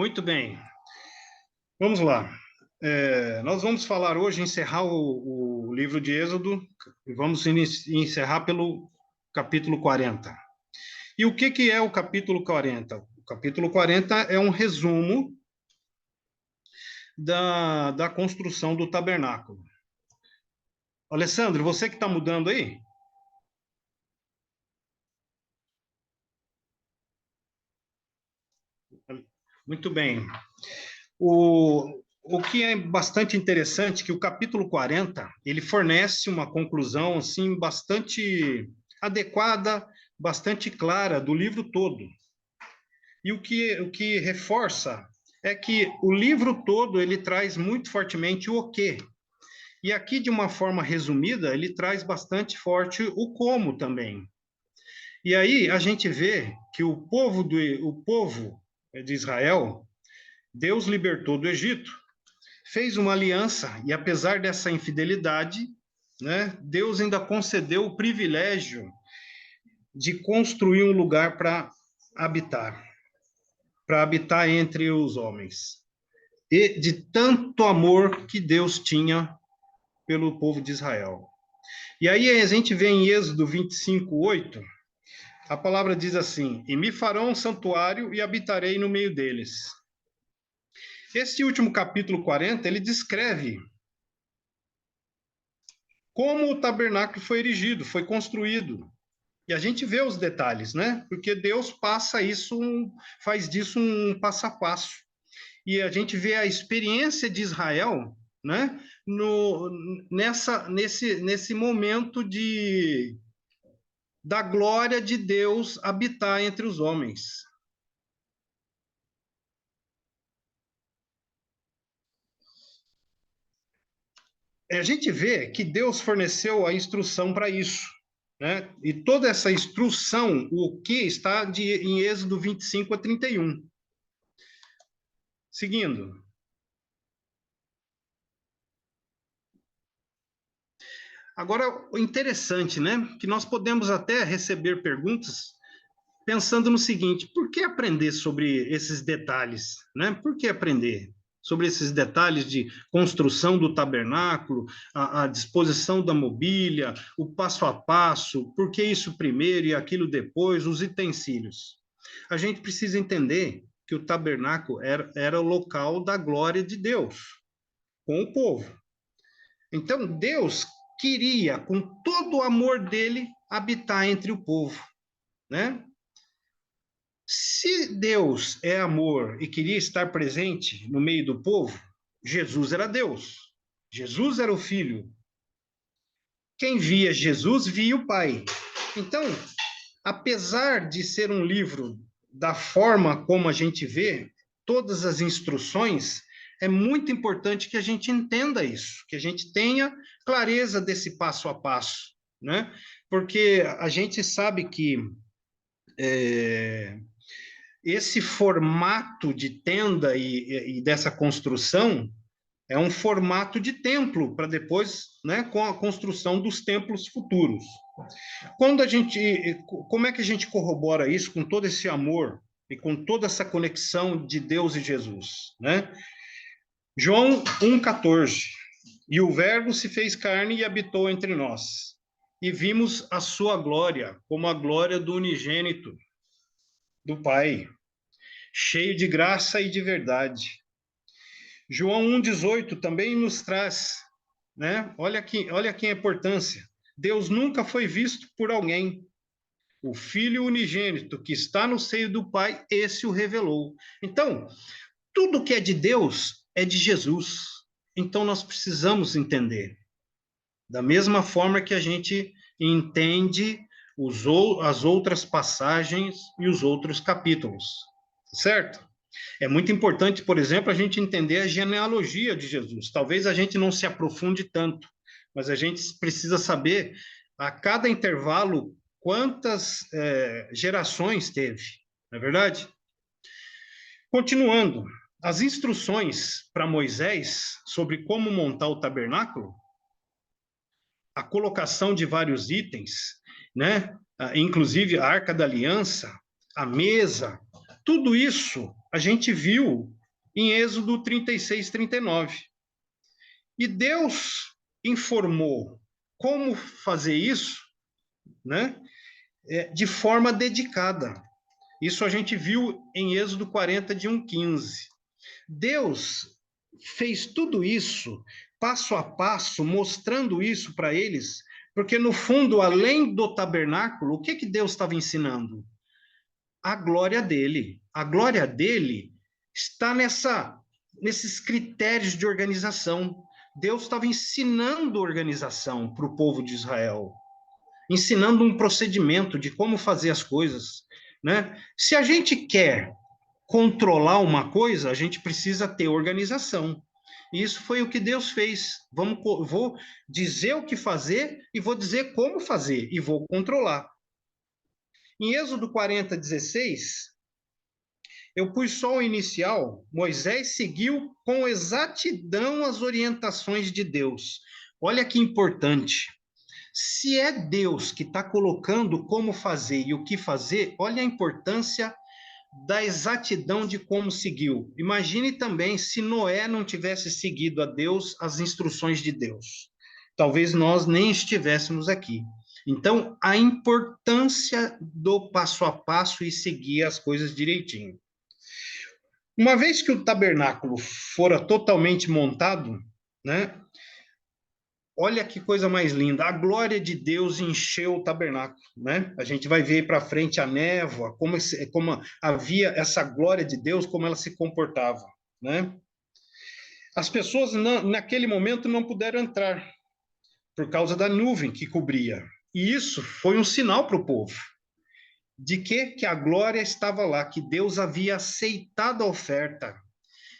Muito bem, vamos lá. Nós vamos falar hoje, encerrar o livro de Êxodo, e vamos encerrar pelo capítulo 40. E o que é o capítulo 40? O capítulo 40 é um resumo da construção do tabernáculo. Alessandro, você que está mudando aí? Muito bem. O que é bastante interessante é que o capítulo 40, ele fornece uma conclusão assim bastante adequada, bastante clara do livro todo. E o que reforça é que o livro todo ele traz muito fortemente o quê. E aqui, de uma forma resumida, ele traz bastante forte o como também. E aí a gente vê que o povo de Israel, Deus libertou do Egito, fez uma aliança, e apesar dessa infidelidade, né, Deus ainda concedeu o privilégio de construir um lugar para habitar entre os homens. E de tanto amor que Deus tinha pelo povo de Israel. E aí a gente vê em Êxodo 25:8, a palavra diz assim: e me farão um santuário e habitarei no meio deles. Este último capítulo 40, ele descreve como o tabernáculo foi erigido, foi construído. E a gente vê os detalhes, né? Porque Deus faz disso um passo a passo. E a gente vê a experiência de Israel, né? Nesse momento da glória de Deus habitar entre os homens. A gente vê que Deus forneceu a instrução para isso, né? E toda essa instrução, o que está em Êxodo 25:31. Seguindo. Agora, o interessante, né? Que nós podemos até receber perguntas pensando no seguinte: por que aprender sobre esses detalhes, né? Por que aprender sobre esses detalhes de construção do tabernáculo, a disposição da mobília, o passo a passo, por que isso primeiro e aquilo depois, os utensílios? A gente precisa entender que o tabernáculo era o local da glória de Deus com o povo. Então, Deus queria, com todo o amor dele, habitar entre o povo, né? Se Deus é amor e queria estar presente no meio do povo, Jesus era Deus. Jesus era o Filho. Quem via Jesus via o Pai. Então, apesar de ser um livro da forma como a gente vê, todas as instruções, é muito importante que a gente entenda isso, que a gente tenha clareza desse passo a passo, né? Porque a gente sabe que esse formato de tenda e dessa construção é um formato de templo para depois, né, com a construção dos templos futuros. Como é que a gente corrobora isso com todo esse amor e com toda essa conexão de Deus e Jesus, né? João 1,14. E o Verbo se fez carne e habitou entre nós. E vimos a sua glória, como a glória do unigênito do Pai, cheio de graça e de verdade. João 1,18 também nos traz, né? Olha aqui a importância. Deus nunca foi visto por alguém. O Filho unigênito que está no seio do Pai, esse o revelou. Então, tudo que é de Deus é de Jesus. Então, nós precisamos entender. Da mesma forma que a gente entende as outras passagens e os outros capítulos. Certo? É muito importante, por exemplo, a gente entender a genealogia de Jesus. Talvez a gente não se aprofunde tanto, mas a gente precisa saber, a cada intervalo, quantas gerações teve, não é verdade? Continuando, as instruções para Moisés sobre como montar o tabernáculo, a colocação de vários itens, né? Inclusive a Arca da Aliança, a mesa, tudo isso a gente viu em Êxodo 36, 39. E Deus informou como fazer isso, né, de forma dedicada. Isso a gente viu em Êxodo 40, de 1:15. Deus fez tudo isso, passo a passo, mostrando isso para eles, porque no fundo, além do tabernáculo, o que que Deus estava ensinando? A glória dele. A glória dele está nesses critérios de organização. Deus estava ensinando organização para o povo de Israel, ensinando um procedimento de como fazer as coisas, né? Se a gente quer controlar uma coisa, a gente precisa ter organização. E isso foi o que Deus fez. Vou dizer o que fazer e vou dizer como fazer e vou controlar. Em Êxodo 40, 16, eu pus só o inicial. Moisés seguiu com exatidão as orientações de Deus. Olha que importante. Se é Deus que está colocando como fazer e o que fazer, olha a importância da exatidão de como seguiu. Imagine também se Noé não tivesse seguido a Deus as instruções de Deus. Talvez nós nem estivéssemos aqui. Então, a importância do passo a passo e seguir as coisas direitinho. Uma vez que o tabernáculo fora totalmente montado, né? Olha que coisa mais linda, a glória de Deus encheu o tabernáculo, né? A gente vai ver para frente a névoa, como havia essa glória de Deus, como ela se comportava, né? As pessoas naquele momento não puderam entrar por causa da nuvem que cobria. E isso foi um sinal para o povo de que a glória estava lá, que Deus havia aceitado a oferta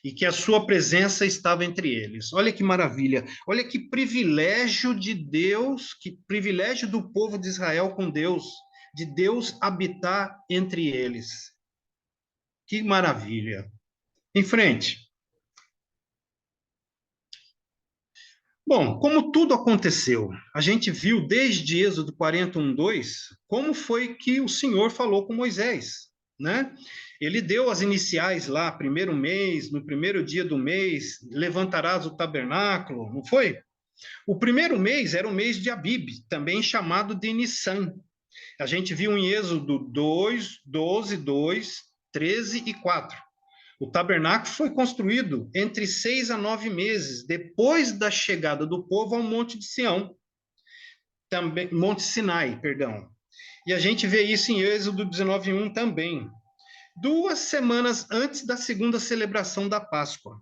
e que a sua presença estava entre eles. Olha que maravilha, olha que privilégio de Deus, que privilégio do povo de Israel com Deus, de Deus habitar entre eles. Que maravilha. Em frente. Bom, como tudo aconteceu, a gente viu desde Êxodo 41, 2, como foi que o Senhor falou com Moisés, né? Ele deu as iniciais lá, primeiro mês, no primeiro dia do mês, levantarás o tabernáculo, não foi? O primeiro mês era o mês de Abib, também chamado de Nissan. A gente viu em Êxodo 2, 12, 2, 13 e 4. O tabernáculo foi construído entre 6 a 9 meses depois da chegada do povo ao Monte de Sião, também, Monte Sinai, perdão. E a gente vê isso em Êxodo 19:1 também. 2 semanas antes da segunda celebração da Páscoa.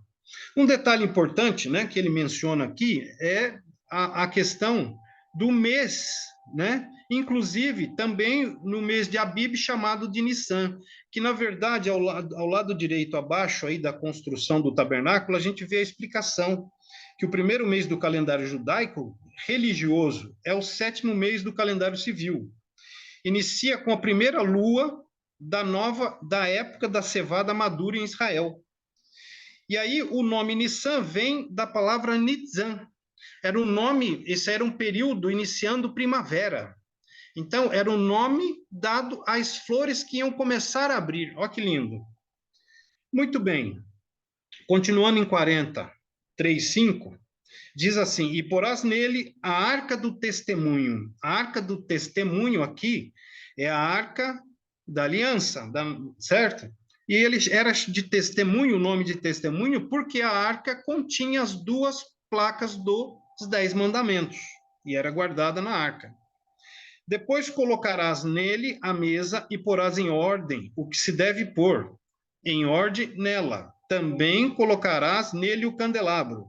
Um detalhe importante, né, que ele menciona aqui é a questão do mês, né? Inclusive, também no mês de Abib, chamado de Nissan, que, na verdade, ao lado direito, abaixo aí da construção do tabernáculo, a gente vê a explicação que o primeiro mês do calendário judaico religioso é o 7º mês do calendário civil. Inicia com a primeira lua da época da cevada madura em Israel. E aí o nome Nissan vem da palavra Nitzan. Era um nome, esse era um período iniciando primavera. Então, era um nome dado às flores que iam começar a abrir. Olha que lindo. Muito bem. Continuando em 40, 3:5, diz assim: E porás nele a arca do testemunho. A arca do testemunho aqui é a arca da aliança, certo? E ele era de testemunho, o nome de testemunho, porque a arca continha as 2 placas dos 10 mandamentos, e era guardada na arca. Depois colocarás nele a mesa e porás em ordem o que se deve pôr, em ordem nela. Também colocarás nele o candelabro.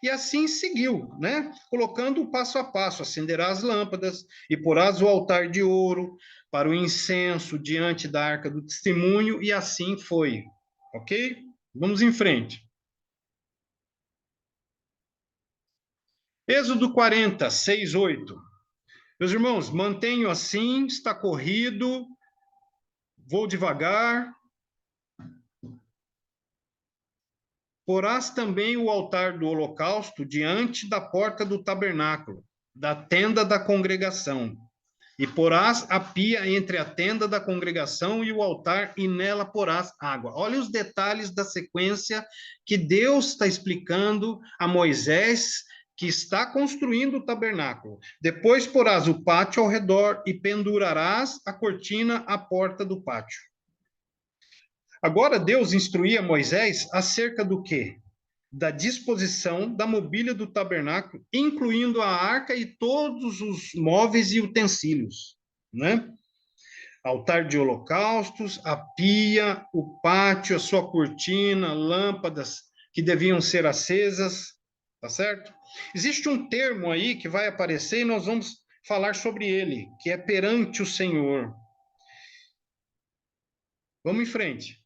E assim seguiu, né? Colocando o passo a passo, acenderás as lâmpadas e porás o altar de ouro para o incenso diante da arca do testemunho, e assim foi. Ok? Vamos em frente. Êxodo 40, 6, 8. Meus irmãos, mantenho assim, está corrido, vou devagar. Porás também o altar do holocausto diante da porta do tabernáculo, da tenda da congregação. E porás a pia entre a tenda da congregação e o altar, e nela porás água. Olha os detalhes da sequência que Deus está explicando a Moisés, que está construindo o tabernáculo. Depois porás o pátio ao redor e pendurarás a cortina à porta do pátio. Agora Deus instruía Moisés acerca do quê? Da disposição da mobília do tabernáculo, incluindo a arca e todos os móveis e utensílios, né? Altar de holocaustos, a pia, o pátio, a sua cortina, lâmpadas que deviam ser acesas, tá certo? Existe um termo aí que vai aparecer e nós vamos falar sobre ele, que é perante o Senhor. Vamos em frente.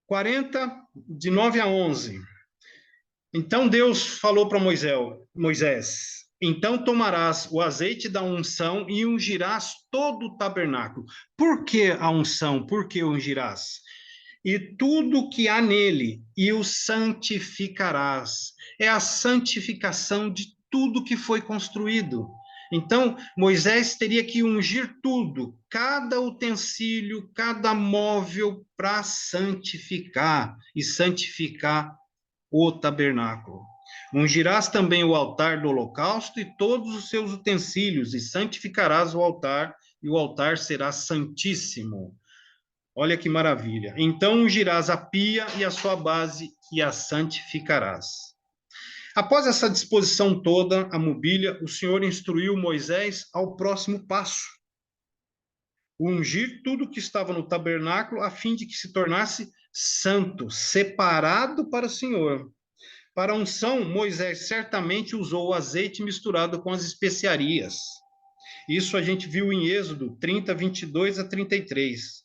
40, de 9 a 11. Então Deus falou para Moisés: então tomarás o azeite da unção e ungirás todo o tabernáculo. Por que a unção? Por que ungirás? E tudo que há nele, e o santificarás. É a santificação de tudo que foi construído. Então, Moisés teria que ungir tudo, cada utensílio, cada móvel, para santificar e santificar o tabernáculo. Ungirás também o altar do holocausto e todos os seus utensílios, e santificarás o altar, e o altar será santíssimo. Olha que maravilha. Então ungirás a pia e a sua base, e a santificarás. Após essa disposição toda, a mobília, o Senhor instruiu Moisés ao próximo passo: ungir tudo que estava no tabernáculo, a fim de que se tornasse santo, separado para o Senhor. Para a unção, Moisés certamente usou o azeite misturado com as especiarias. Isso a gente viu em Êxodo 30, 22 a 33.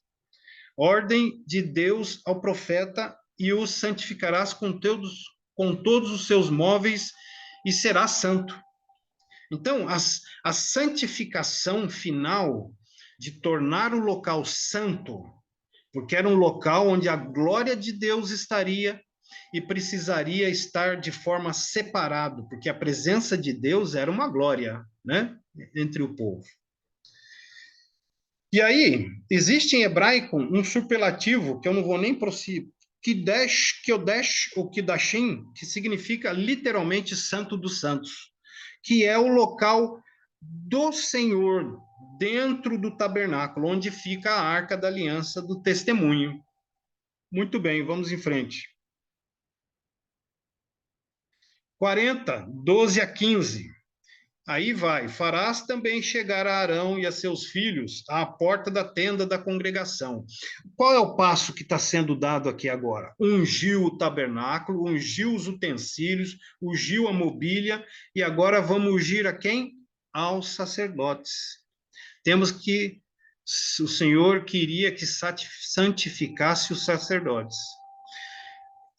Ordem de Deus ao profeta: e os santificarás com todos os seus móveis, e será santo. Então, a santificação final de tornar o local santo, porque era um local onde a glória de Deus estaria e precisaria estar de forma separada, porque a presença de Deus era uma glória, né, entre o povo. E aí, existe em hebraico um superlativo que eu não vou nem prosseguir, Kodesh ou Kidashim, que significa literalmente Santo dos Santos, que é o local do Senhor dentro do tabernáculo, onde fica a arca da aliança do testemunho. Muito bem, vamos em frente. 40, 12 a 15. Aí vai: farás também chegar a Arão e a seus filhos à porta da tenda da congregação. Qual é o passo que está sendo dado aqui agora? Ungiu o tabernáculo, ungiu os utensílios, ungiu a mobília, e agora vamos ungir a quem? Aos sacerdotes. Temos que, o Senhor queria que santificasse os sacerdotes.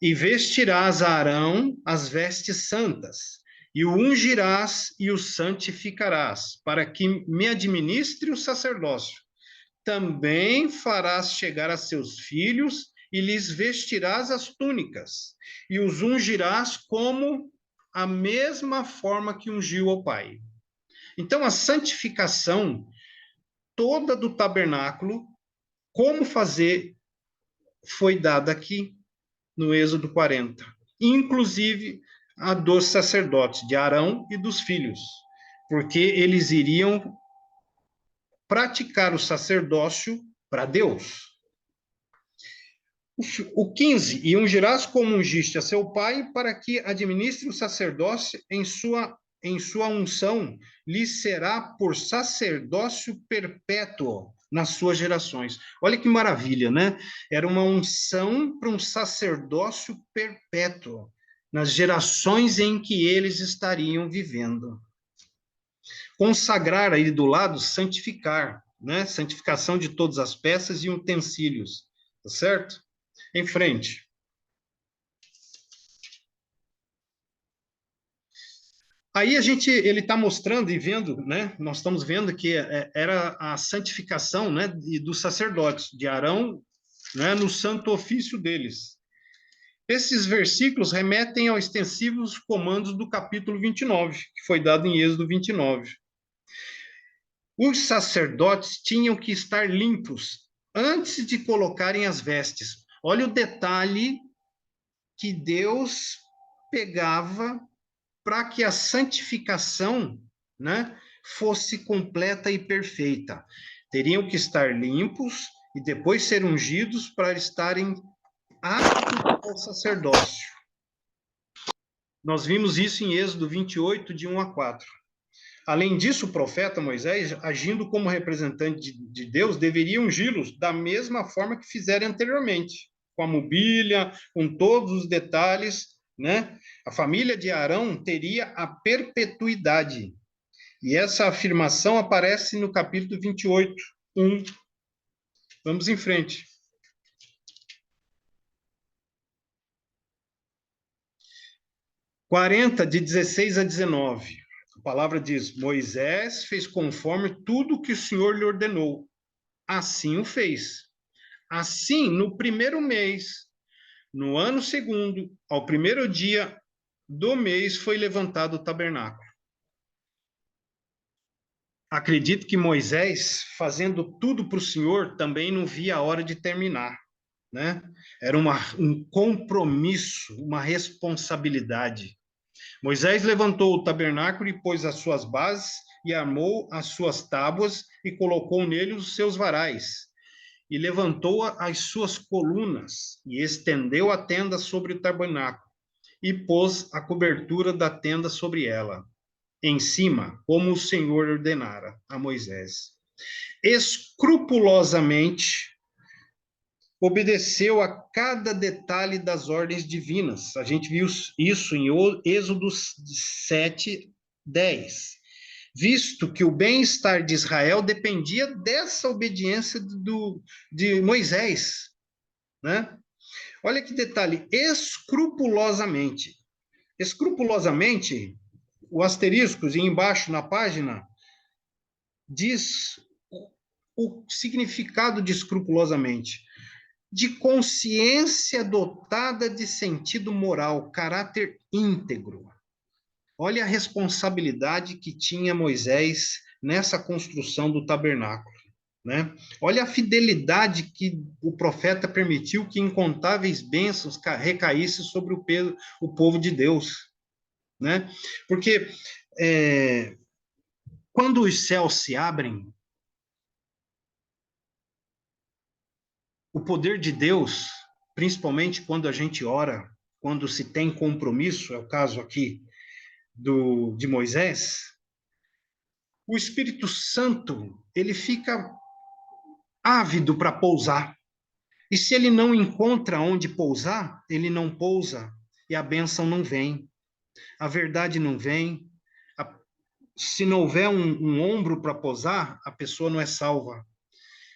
E vestirás a Arão as vestes santas, e o ungirás e o santificarás, para que me administre o sacerdócio. Também farás chegar a seus filhos, e lhes vestirás as túnicas, e os ungirás como a mesma forma que ungiu o Pai. Então, a santificação toda do tabernáculo, como fazer, foi dada aqui no Êxodo 40, inclusive a dos sacerdotes, de Arão e dos filhos, porque eles iriam praticar o sacerdócio para Deus. O 15, e ungirás como ungiste a seu pai, para que administre o sacerdócio em sua unção, lhe será por sacerdócio perpétuo nas suas gerações. Olha que maravilha, né? Era uma unção para um sacerdócio perpétuo nas gerações em que eles estariam vivendo. Consagrar aí do lado, santificar, né? Santificação de todas as peças e utensílios, tá certo? Em frente. Aí ele está mostrando e vendo, né? Nós estamos vendo que era a santificação, né, dos sacerdotes de Arão, né, no santo ofício deles. Esses versículos remetem aos extensivos comandos do capítulo 29, que foi dado em Êxodo 29. Os sacerdotes tinham que estar limpos antes de colocarem as vestes. Olha o detalhe que Deus pegava para que a santificação, né, fosse completa e perfeita. Teriam que estar limpos e depois ser ungidos para estarem aptos ao sacerdócio. Nós vimos isso em Êxodo 28, de 1 a 4. Além disso, o profeta Moisés, agindo como representante de Deus, deveria ungí-los da mesma forma que fizeram anteriormente, com a mobília, com todos os detalhes, né? A família de Arão teria a perpetuidade. E essa afirmação aparece no capítulo 28, 1. Vamos em frente. 40, de 16 a 19. A palavra diz: Moisés fez conforme tudo que o Senhor lhe ordenou. Assim o fez. Assim, no primeiro mês, no ano segundo, ao primeiro dia do mês, foi levantado o tabernáculo. Acredito que Moisés, fazendo tudo para o Senhor, também não via a hora de terminar, né? Era um compromisso, uma responsabilidade. Moisés levantou o tabernáculo e pôs as suas bases e armou as suas tábuas e colocou nele os seus varais. E levantou as suas colunas e estendeu a tenda sobre o tabernáculo e pôs a cobertura da tenda sobre ela, em cima, como o Senhor ordenara a Moisés. Escrupulosamente obedeceu a cada detalhe das ordens divinas. A gente viu isso em Êxodo 7, 10. Visto que o bem-estar de Israel dependia dessa obediência de Moisés, né? Olha que detalhe, escrupulosamente. Escrupulosamente, o asterisco embaixo na página diz o significado de escrupulosamente. De consciência dotada de sentido moral, caráter íntegro. Olha a responsabilidade que tinha Moisés nessa construção do tabernáculo, né? Olha a fidelidade que o profeta permitiu que incontáveis bênçãos recaíssem sobre o povo de Deus, né? Porque quando os céus se abrem, o poder de Deus, principalmente quando a gente ora, quando se tem compromisso, é o caso aqui de Moisés, o Espírito Santo, ele fica ávido para pousar. E se ele não encontra onde pousar, ele não pousa e a bênção não vem. A verdade não vem. Se não houver um ombro para pousar, a pessoa não é salva.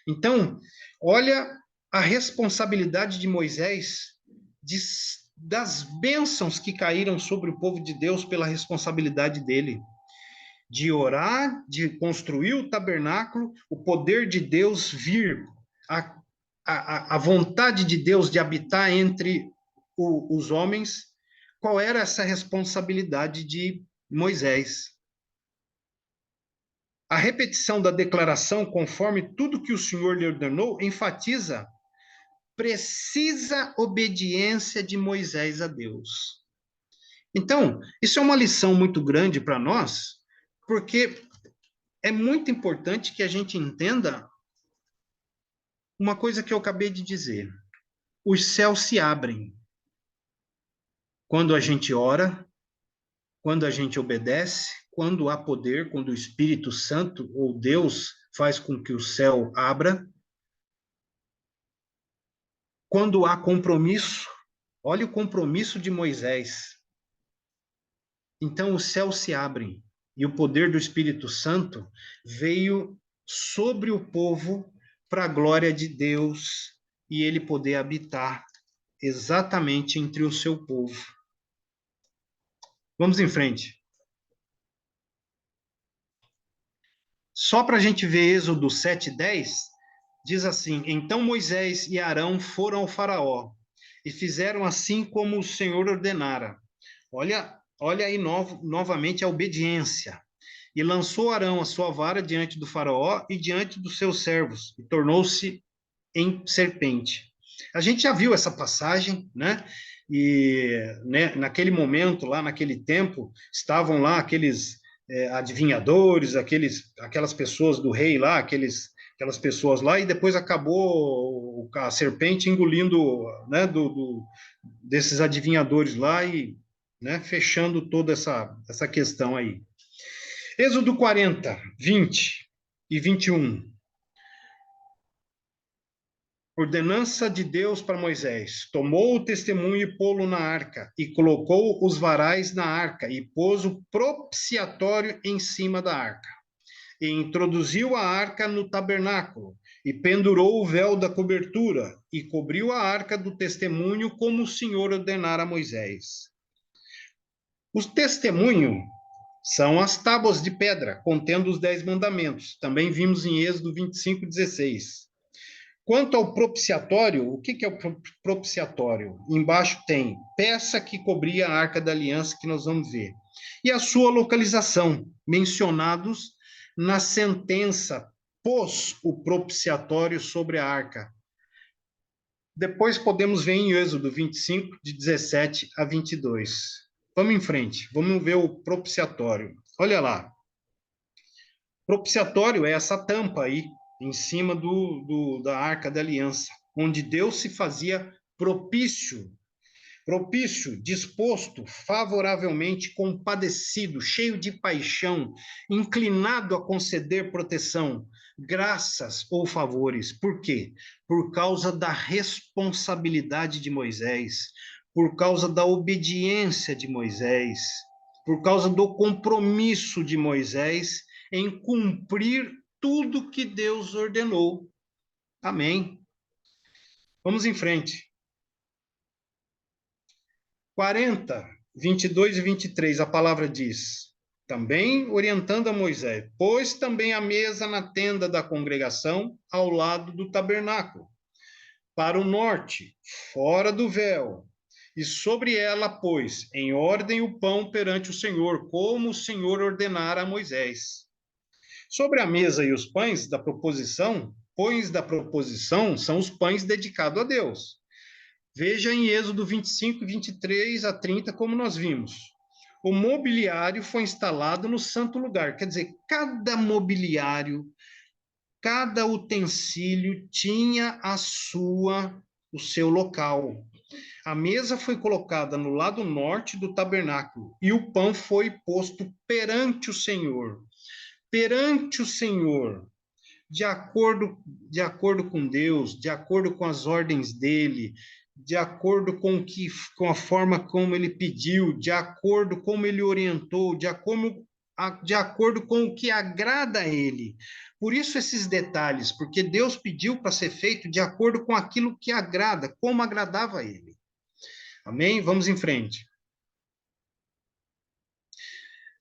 Então, olha a responsabilidade de Moisés das bênçãos que caíram sobre o povo de Deus pela responsabilidade dele. De orar, de construir o tabernáculo, o poder de Deus vir, a vontade de Deus de habitar entre os homens. Qual era essa responsabilidade de Moisés? A repetição da declaração, conforme tudo que o Senhor lhe ordenou, enfatiza precisa obediência de Moisés a Deus. Então, isso é uma lição muito grande para nós, porque é muito importante que a gente entenda uma coisa que eu acabei de dizer. Os céus se abrem quando a gente ora, quando a gente obedece, quando há poder, quando o Espírito Santo ou Deus faz com que o céu abra. Quando há compromisso, olha o compromisso de Moisés. Então os céus se abrem e o poder do Espírito Santo veio sobre o povo para a glória de Deus e ele poder habitar exatamente entre o seu povo. Vamos em frente. Só para a gente ver Êxodo 7:10, diz assim: Então Moisés e Arão foram ao faraó e fizeram assim como o Senhor ordenara. Olha aí novamente a obediência. E lançou Arão a sua vara diante do faraó e diante dos seus servos, e tornou-se em serpente. A gente já viu essa passagem, né? E né, naquele momento, lá naquele tempo, estavam lá aqueles adivinhadores, aquelas pessoas do rei lá, aquelas pessoas lá, e depois acabou a serpente engolindo, né, desses adivinhadores lá e, né, fechando toda essa questão aí. Êxodo 40, 20 e 21. Ordenança de Deus para Moisés. Tomou o testemunho e pô-lo na arca, e colocou os varais na arca, e pôs o propiciatório em cima da arca. E introduziu a arca no tabernáculo, e pendurou o véu da cobertura, e cobriu a arca do testemunho, como o Senhor ordenara a Moisés. Os testemunhos são as tábuas de pedra, contendo os 10 mandamentos. Também vimos em Êxodo 25, 16. Quanto ao propiciatório, o que é o propiciatório? Embaixo tem peça que cobria a Arca da Aliança, que nós vamos ver. E a sua localização, mencionados na sentença, pôs o propiciatório sobre a arca. Depois podemos ver em Êxodo 25, de 17 a 22. Vamos em frente, vamos ver o propiciatório. Olha lá. Propiciatório é essa tampa aí, em cima da Arca da Aliança, onde Deus se fazia propício, disposto, favoravelmente compadecido, cheio de paixão, inclinado a conceder proteção, graças ou favores. Por quê? Por causa da responsabilidade de Moisés, por causa da obediência de Moisés, por causa do compromisso de Moisés em cumprir tudo que Deus ordenou. Amém. Vamos em frente. 40, 22 e 23, a palavra diz, também orientando a Moisés, pôs também a mesa na tenda da congregação, ao lado do tabernáculo, para o norte, fora do véu, e sobre ela pôs em ordem o pão perante o Senhor, como o Senhor ordenara a Moisés. Sobre a mesa e os pães da proposição são os pães dedicados a Deus. Veja em Êxodo 25, 23 a 30, como nós vimos. O mobiliário foi instalado no santo lugar, quer dizer, cada mobiliário, cada utensílio tinha o seu local. A mesa foi colocada no lado norte do tabernáculo e o pão foi posto perante o Senhor. Perante o Senhor, de acordo com Deus, de acordo com as ordens dele, de acordo com a forma como ele pediu, de acordo como ele orientou, de acordo com o que agrada a ele. Por isso esses detalhes, porque Deus pediu para ser feito de acordo com aquilo que agrada, como agradava a ele. Amém? Vamos em frente.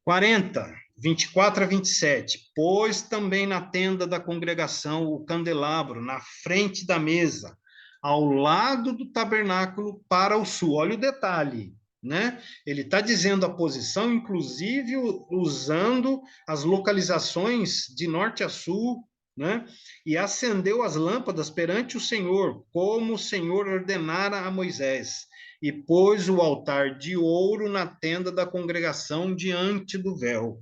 40, 24 a 27. Pôs também na tenda da congregação o candelabro na frente da mesa, ao lado do tabernáculo para o sul. Olha o detalhe, né? Ele está dizendo a posição, inclusive usando as localizações de norte a sul, né? E acendeu as lâmpadas perante o Senhor, como o Senhor ordenara a Moisés, e pôs o altar de ouro na tenda da congregação diante do véu.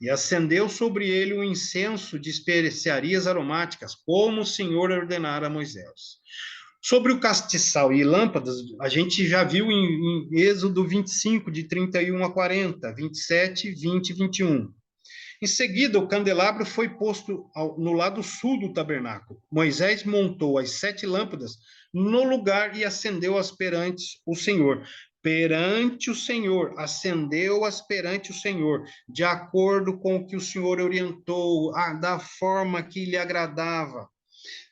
E acendeu sobre ele o incenso de especiarias aromáticas, como o Senhor ordenara a Moisés. Sobre o castiçal e lâmpadas, a gente já viu em Êxodo 25, de 31 a 40, 27, 20 e 21. Em seguida, o candelabro foi posto no lado sul do tabernáculo. Moisés montou as 7 lâmpadas no lugar e acendeu-as perante o Senhor. Perante o Senhor, acendeu-as perante o Senhor, de acordo com o que o Senhor orientou, da forma que lhe agradava.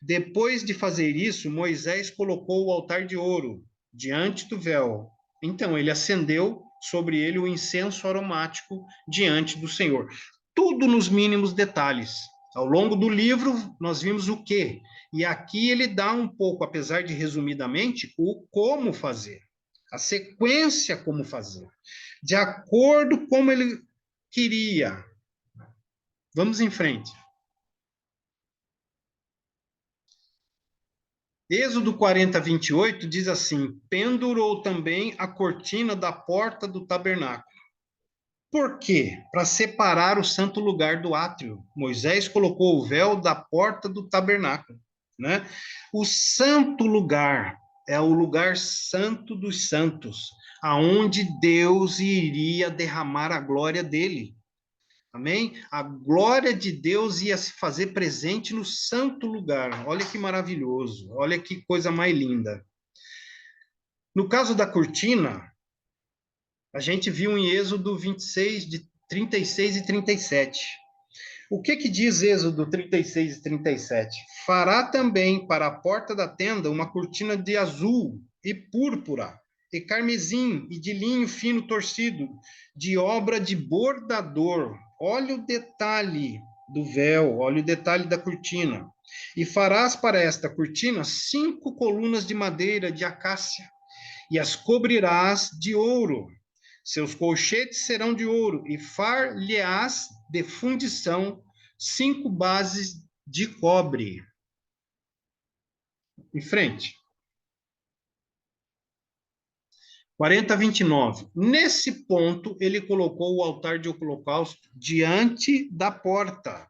Depois de fazer isso, Moisés colocou o altar de ouro diante do véu. Então, ele acendeu sobre ele o incenso aromático diante do Senhor. Tudo nos mínimos detalhes. Ao longo do livro, nós vimos o quê? E aqui ele dá um pouco, apesar de resumidamente, o como fazer, a sequência como fazer, de acordo como ele queria. Vamos em frente. Êxodo 40, 28 diz assim: pendurou também a cortina da porta do tabernáculo. Por quê? Para separar o santo lugar do átrio. Moisés colocou o véu da porta do tabernáculo, né? O santo lugar é o lugar santo dos santos, aonde Deus iria derramar a glória dele. Amém? A glória de Deus ia se fazer presente no santo lugar. Olha que maravilhoso, olha que coisa mais linda. No caso da cortina, a gente viu em Êxodo 26, de 36 e 37. O que diz Êxodo 36 e 37? Fará também para a porta da tenda uma cortina de azul e púrpura, e carmesim, e de linho fino torcido, de obra de bordador. Olha o detalhe do véu, olha o detalhe da cortina. E farás para esta cortina 5 colunas de madeira de acácia, e as cobrirás de ouro. Seus colchetes serão de ouro, e far-lhe-ás de fundição 5 bases de cobre. Em frente. 40, 29. Nesse ponto, ele colocou o altar de holocausto diante da porta,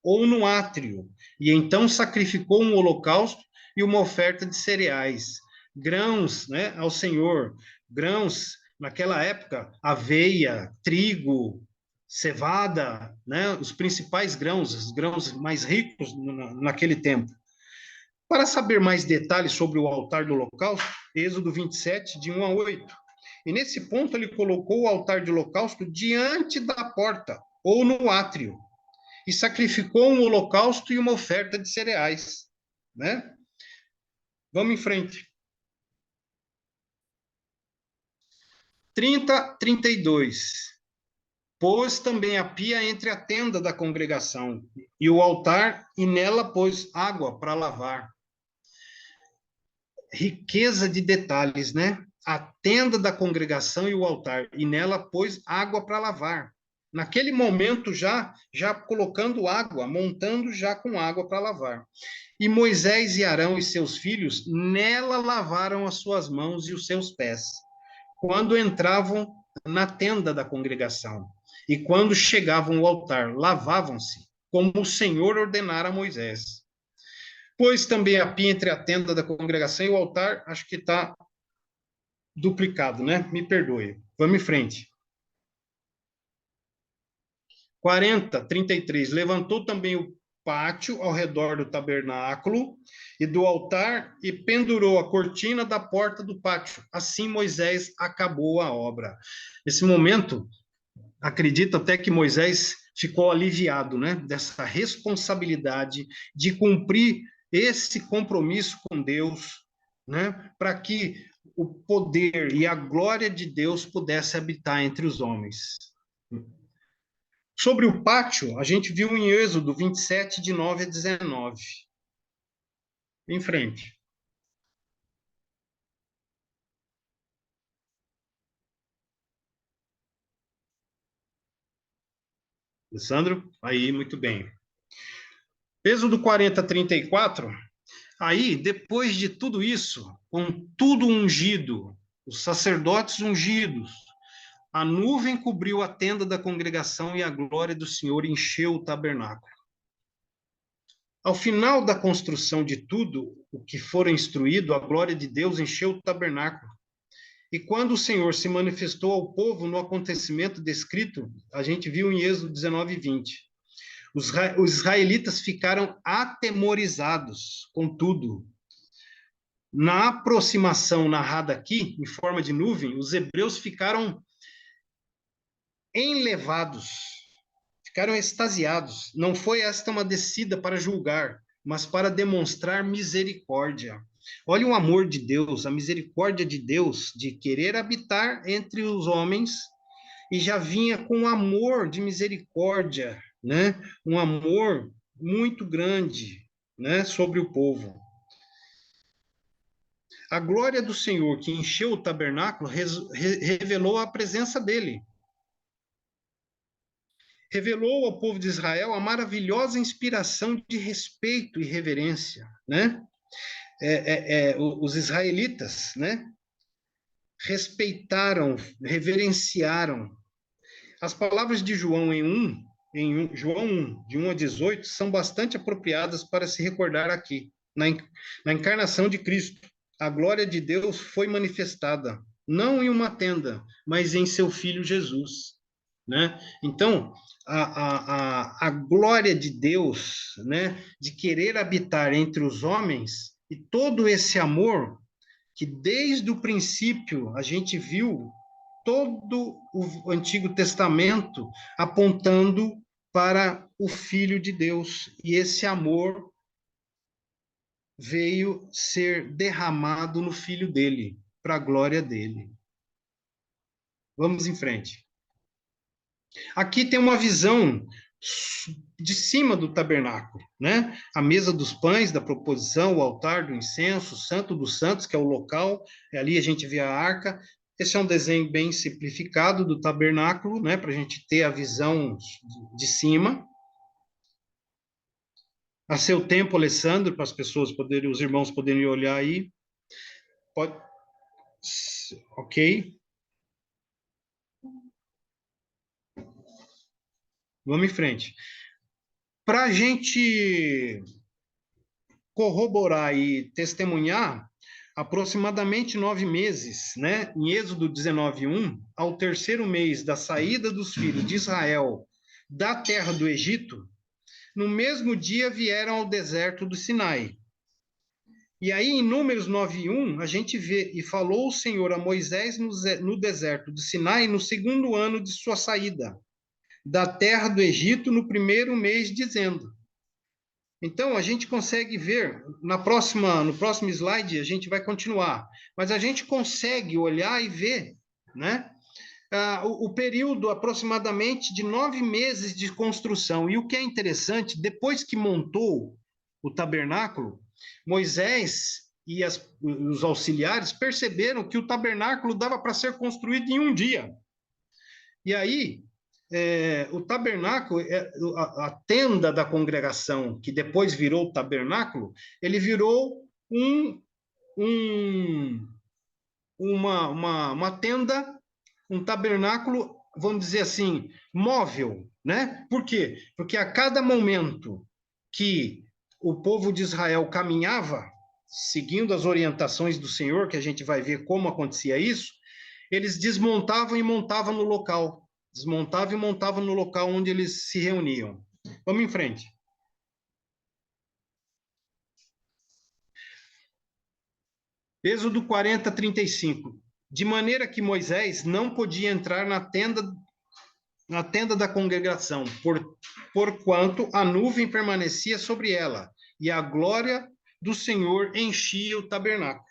ou no átrio, e então sacrificou um holocausto e uma oferta de cereais, grãos, né, ao Senhor. Grãos, naquela época, aveia, trigo, cevada, né, os principais grãos, os grãos mais ricos naquele tempo. Para saber mais detalhes sobre o altar do holocausto, Êxodo 27, de 1 a 8. E nesse ponto ele colocou o altar de holocausto diante da porta, ou no átrio, e sacrificou um holocausto e uma oferta de cereais, né? Vamos em frente. 30, 32. Pôs também a pia entre a tenda da congregação e o altar, e nela pôs água para lavar. Riqueza de detalhes, né? A tenda da congregação e o altar, e nela pôs água para lavar. Naquele momento já colocando água, montando já com água para lavar. E Moisés e Arão e seus filhos nela lavaram as suas mãos e os seus pés, quando entravam na tenda da congregação. E quando chegavam ao altar, lavavam-se, como o Senhor ordenara a Moisés. Pois também a pia entre a tenda da congregação e o altar, acho que está duplicado, né? Me perdoe. Vamos em frente. 40, 33. Levantou também o pátio ao redor do tabernáculo e do altar e pendurou a cortina da porta do pátio. Assim Moisés acabou a obra. Nesse momento, acredito até que Moisés ficou aliviado, né, dessa responsabilidade de cumprir esse compromisso com Deus, né, para que o poder e a glória de Deus pudesse habitar entre os homens. Sobre o pátio, a gente viu em Êxodo 27, de 9 a 19. Em frente. Alessandro? Aí, muito bem. Êxodo 40, 34. Aí, depois de tudo isso, com tudo ungido, os sacerdotes ungidos, a nuvem cobriu a tenda da congregação e a glória do Senhor encheu o tabernáculo. Ao final da construção de tudo o que fora instruído, a glória de Deus encheu o tabernáculo. E quando o Senhor se manifestou ao povo no acontecimento descrito, a gente viu em Êxodo 19, 20. Os israelitas ficaram atemorizados com tudo. Na aproximação narrada aqui, em forma de nuvem, os hebreus ficaram enlevados, ficaram extasiados. Não foi esta uma descida para julgar, mas para demonstrar misericórdia. Olha o amor de Deus, a misericórdia de Deus de querer habitar entre os homens, e já vinha com amor de misericórdia, né? Um amor muito grande, né, sobre o povo. A glória do Senhor que encheu o tabernáculo revelou a presença dele. Revelou ao povo de Israel a maravilhosa inspiração de respeito e reverência, né? Os israelitas, né? Respeitaram, reverenciaram. As palavras de João João 1, de 1 a 18, são bastante apropriadas para se recordar aqui. Na encarnação de Cristo, a glória de Deus foi manifestada, não em uma tenda, mas em seu Filho Jesus. Né? Então, a glória de Deus, né, de querer habitar entre os homens, e todo esse amor que desde o princípio a gente viu todo o Antigo Testamento apontando para o Filho de Deus. E esse amor veio ser derramado no Filho dele, para a glória dele. Vamos em frente. Aqui tem uma visão de cima do tabernáculo, né? A mesa dos pães, da proposição, o altar do incenso, o santo dos santos, que é o local, ali a gente vê a arca. Esse é um desenho bem simplificado do tabernáculo, né? Para a gente ter a visão de cima. A seu tempo, Alessandro, para as pessoas poderem, os irmãos poderem olhar aí. Pode... Ok. Vamos em frente. Para a gente corroborar e testemunhar, aproximadamente 9 meses, né? Em Êxodo 19:1, ao terceiro mês da saída dos filhos de Israel da terra do Egito, no mesmo dia vieram ao deserto do Sinai. E aí, em Números 9:1, a gente vê, e falou o Senhor a Moisés no deserto do Sinai, no segundo ano de sua saída da terra do Egito, no primeiro mês, dizendo. Então, a gente consegue ver, no próximo slide, a gente vai continuar, mas a gente consegue olhar e ver, né? O período aproximadamente de 9 meses de construção. E o que é interessante, depois que montou o tabernáculo, Moisés e os auxiliares perceberam que o tabernáculo dava para ser construído em um dia. E aí, o tabernáculo, a tenda da congregação, que depois virou o tabernáculo, ele virou um, uma tenda, um tabernáculo, vamos dizer assim, móvel, né? Por quê? Porque a cada momento que o povo de Israel caminhava, seguindo as orientações do Senhor, que a gente vai ver como acontecia isso, eles desmontavam e montavam no local. Desmontavam e montavam no local onde eles se reuniam. Vamos em frente. Êxodo 40:35. De maneira que Moisés não podia entrar na tenda da congregação, porquanto a nuvem permanecia sobre ela, e a glória do Senhor enchia o tabernáculo.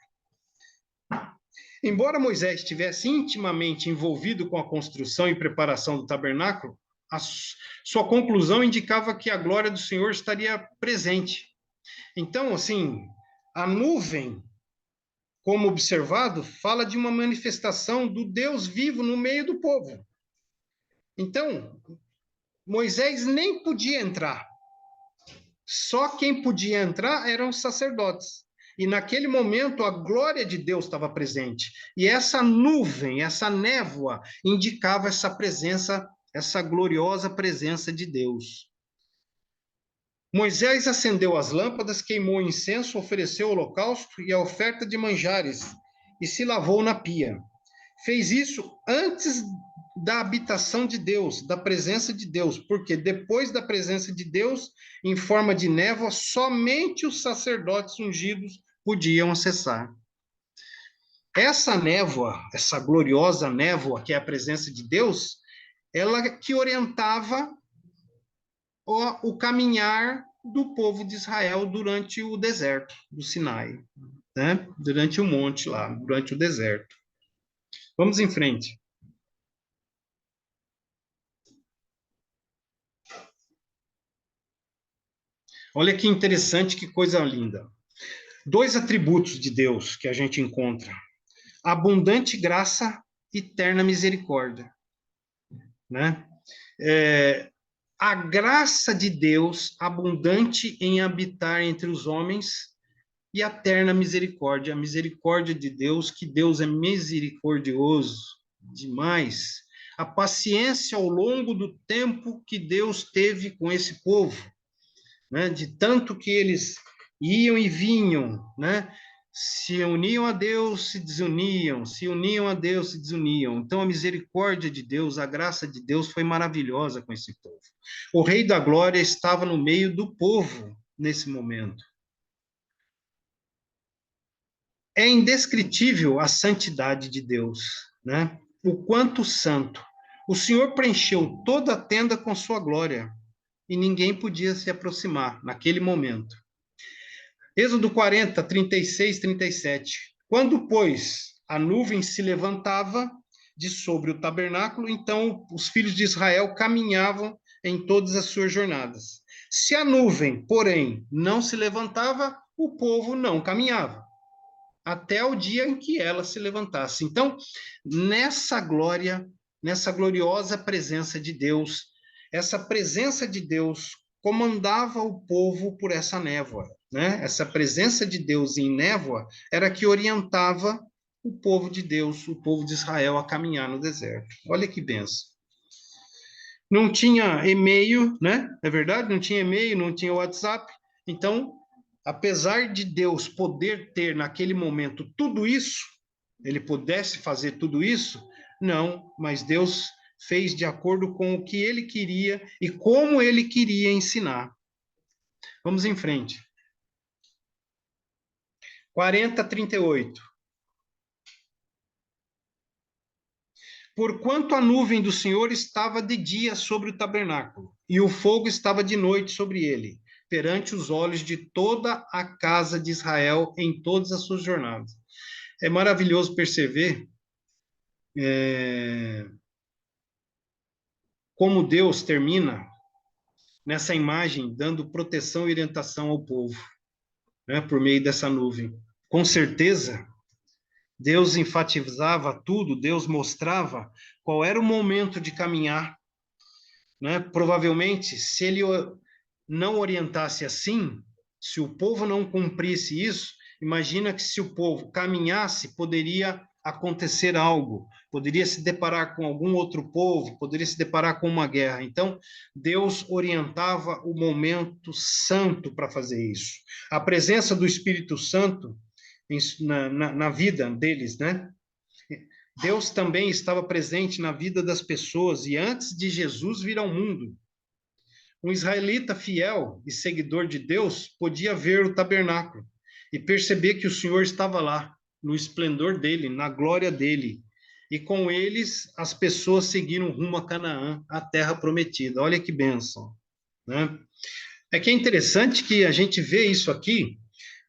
Embora Moisés estivesse intimamente envolvido com a construção e preparação do tabernáculo, sua conclusão indicava que a glória do Senhor estaria presente. Então, assim, a nuvem, como observado, fala de uma manifestação do Deus vivo no meio do povo. Então, Moisés nem podia entrar. Só quem podia entrar eram os sacerdotes. E naquele momento a glória de Deus estava presente. E essa nuvem, essa névoa, indicava essa presença, essa gloriosa presença de Deus. Moisés acendeu as lâmpadas, queimou o incenso, ofereceu o holocausto e a oferta de manjares, e se lavou na pia. Fez isso antes da habitação de Deus, da presença de Deus, porque depois da presença de Deus, em forma de névoa, somente os sacerdotes ungidos podiam acessar. Essa névoa, essa gloriosa névoa, que é a presença de Deus, ela que orientava o caminhar do povo de Israel durante o deserto do Sinai, né? Durante o monte lá, durante o deserto. Vamos em frente. Olha que interessante, que coisa linda. Dois atributos de Deus que a gente encontra: abundante graça e terna misericórdia, né? É, a graça de Deus abundante em habitar entre os homens e a terna misericórdia, a misericórdia de Deus, que Deus é misericordioso demais, a paciência ao longo do tempo que Deus teve com esse povo, né? De tanto que eles iam e vinham, né? Se uniam a Deus, se desuniam, se uniam a Deus, se desuniam. Então, a misericórdia de Deus, a graça de Deus foi maravilhosa com esse povo. O Rei da Glória estava no meio do povo nesse momento. É indescritível a santidade de Deus, né? O quanto santo. O Senhor preencheu toda a tenda com sua glória e ninguém podia se aproximar naquele momento. Êxodo 40, 36, 37. Quando, pois, a nuvem se levantava de sobre o tabernáculo, então os filhos de Israel caminhavam em todas as suas jornadas. Se a nuvem, porém, não se levantava, o povo não caminhava, até o dia em que ela se levantasse. Então, nessa glória, nessa gloriosa presença de Deus, essa presença de Deus comandava o povo por essa névoa, né? Essa presença de Deus em névoa era que orientava o povo de Deus, o povo de Israel, a caminhar no deserto. Olha que benção. Não tinha e-mail, né? É verdade? Não tinha e-mail, não tinha WhatsApp. Então, apesar de Deus poder ter naquele momento tudo isso, ele pudesse fazer tudo isso, não, mas Deus fez de acordo com o que ele queria e como ele queria ensinar. Vamos em frente. 40, 38. Porquanto a nuvem do Senhor estava de dia sobre o tabernáculo, e o fogo estava de noite sobre ele, perante os olhos de toda a casa de Israel em todas as suas jornadas. É maravilhoso perceber como Deus termina nessa imagem, dando proteção e orientação ao povo, né, por meio dessa nuvem. Com certeza, Deus enfatizava tudo, Deus mostrava qual era o momento de caminhar, né? Provavelmente, se ele não orientasse assim, se o povo não cumprisse isso, imagina que se o povo caminhasse, poderia acontecer algo, poderia se deparar com algum outro povo, poderia se deparar com uma guerra. Então, Deus orientava o momento santo para fazer isso. A presença do Espírito Santo na vida deles, né? Deus também estava presente na vida das pessoas e antes de Jesus vir ao mundo. Um israelita fiel e seguidor de Deus podia ver o tabernáculo e perceber que o Senhor estava lá, no esplendor dele, na glória dele. E com eles, as pessoas seguiram rumo a Canaã, a terra prometida. Olha que bênção, né? É que é interessante que a gente vê isso aqui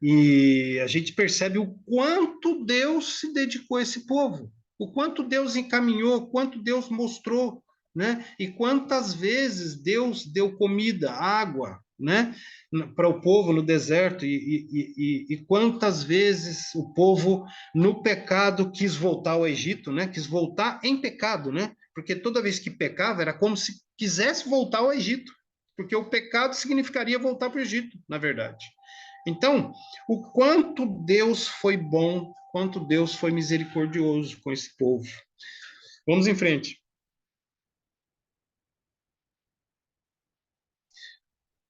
e a gente percebe o quanto Deus se dedicou a esse povo, o quanto Deus encaminhou, o quanto Deus mostrou, né? E quantas vezes Deus deu comida, água, né? Para o povo no deserto, e quantas vezes o povo no pecado quis voltar ao Egito, né? Quis voltar em pecado, né? Porque toda vez que pecava era como se quisesse voltar ao Egito, porque o pecado significaria voltar para o Egito, na verdade. Então, o quanto Deus foi bom, quanto Deus foi misericordioso com esse povo. Vamos em frente.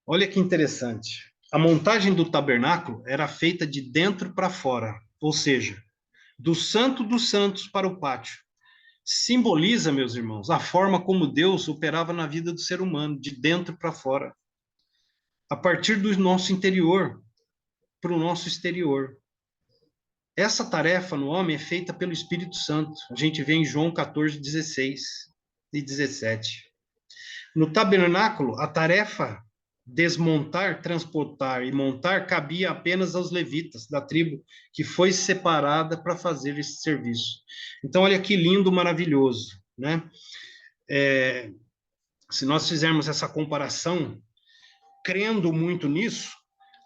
Olha que interessante. A montagem do tabernáculo era feita de dentro para fora, ou seja, do Santo dos Santos para o pátio. Simboliza, meus irmãos, a forma como Deus operava na vida do ser humano, de dentro para fora, a partir do nosso interior para o nosso exterior. Essa tarefa no homem é feita pelo Espírito Santo. A gente vê em João 14, 16 e 17. No tabernáculo, a tarefa desmontar, transportar e montar cabia apenas aos levitas da tribo que foi separada para fazer esse serviço. Então, olha que lindo, maravilhoso, né? Se nós fizermos essa comparação, crendo muito nisso,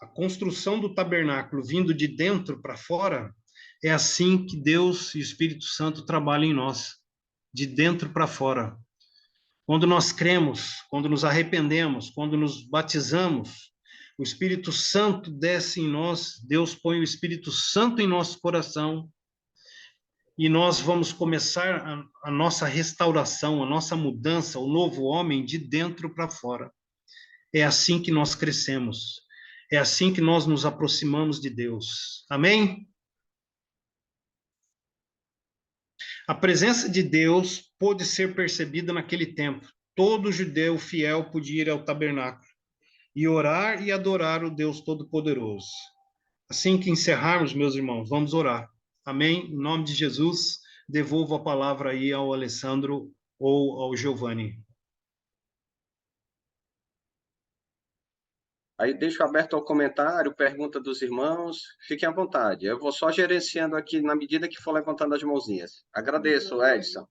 a construção do tabernáculo vindo de dentro para fora, é assim que Deus e o Espírito Santo trabalham em nós, de dentro para fora. Quando nós cremos, quando nos arrependemos, quando nos batizamos, o Espírito Santo desce em nós, Deus põe o Espírito Santo em nosso coração e nós vamos começar a nossa restauração, a nossa mudança, o novo homem de dentro para fora. É assim que nós crescemos. É assim que nós nos aproximamos de Deus. Amém? A presença de Deus pôde ser percebida naquele tempo. Todo judeu fiel podia ir ao tabernáculo e orar e adorar o Deus Todo-Poderoso. Assim que encerrarmos, meus irmãos, vamos orar. Amém? Em nome de Jesus, devolvo a palavra aí ao Alessandro ou ao Giovanni. Aí deixo aberto ao comentário, pergunta dos irmãos, fiquem à vontade. Eu vou só gerenciando aqui na medida que for levantando as mãozinhas. Agradeço, Edson.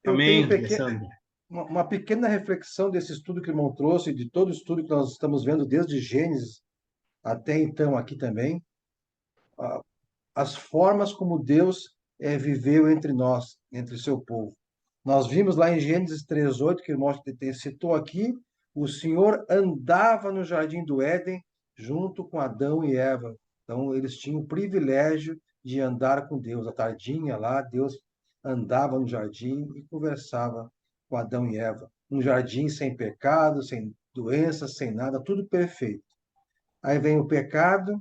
Eu tenho Amém, Alessandro. uma pequena reflexão desse estudo que o irmão trouxe, de todo o estudo que nós estamos vendo desde Gênesis até então aqui também, as formas como Deus viveu entre nós, entre o seu povo. Nós vimos lá em Gênesis 3:8, que o irmão citou aqui, o Senhor andava no jardim do Éden junto com Adão e Eva. Então, eles tinham o privilégio de andar com Deus. À tardinha lá, Deus andava no jardim e conversava com Adão e Eva. Um jardim sem pecado, sem doenças, sem nada, tudo perfeito. Aí vem o pecado,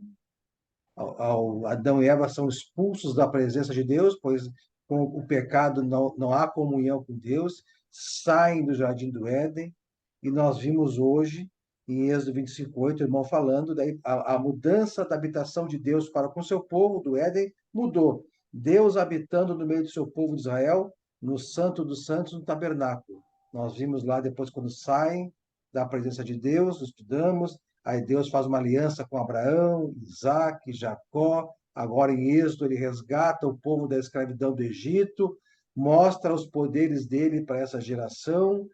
Adão e Eva são expulsos da presença de Deus, pois com o pecado não há comunhão com Deus, saem do jardim do Éden, e nós vimos hoje, em Êxodo 25:8, o irmão falando, daí a mudança da habitação de Deus para com seu povo do Éden mudou. Deus habitando no meio do seu povo de Israel, no Santo dos Santos, no tabernáculo. Nós vimos lá depois, quando saem da presença de Deus, estudamos. Aí Deus faz uma aliança com Abraão, Isaac, Jacó. Agora em Êxodo ele resgata o povo da escravidão do Egito, mostra os poderes dele para essa geração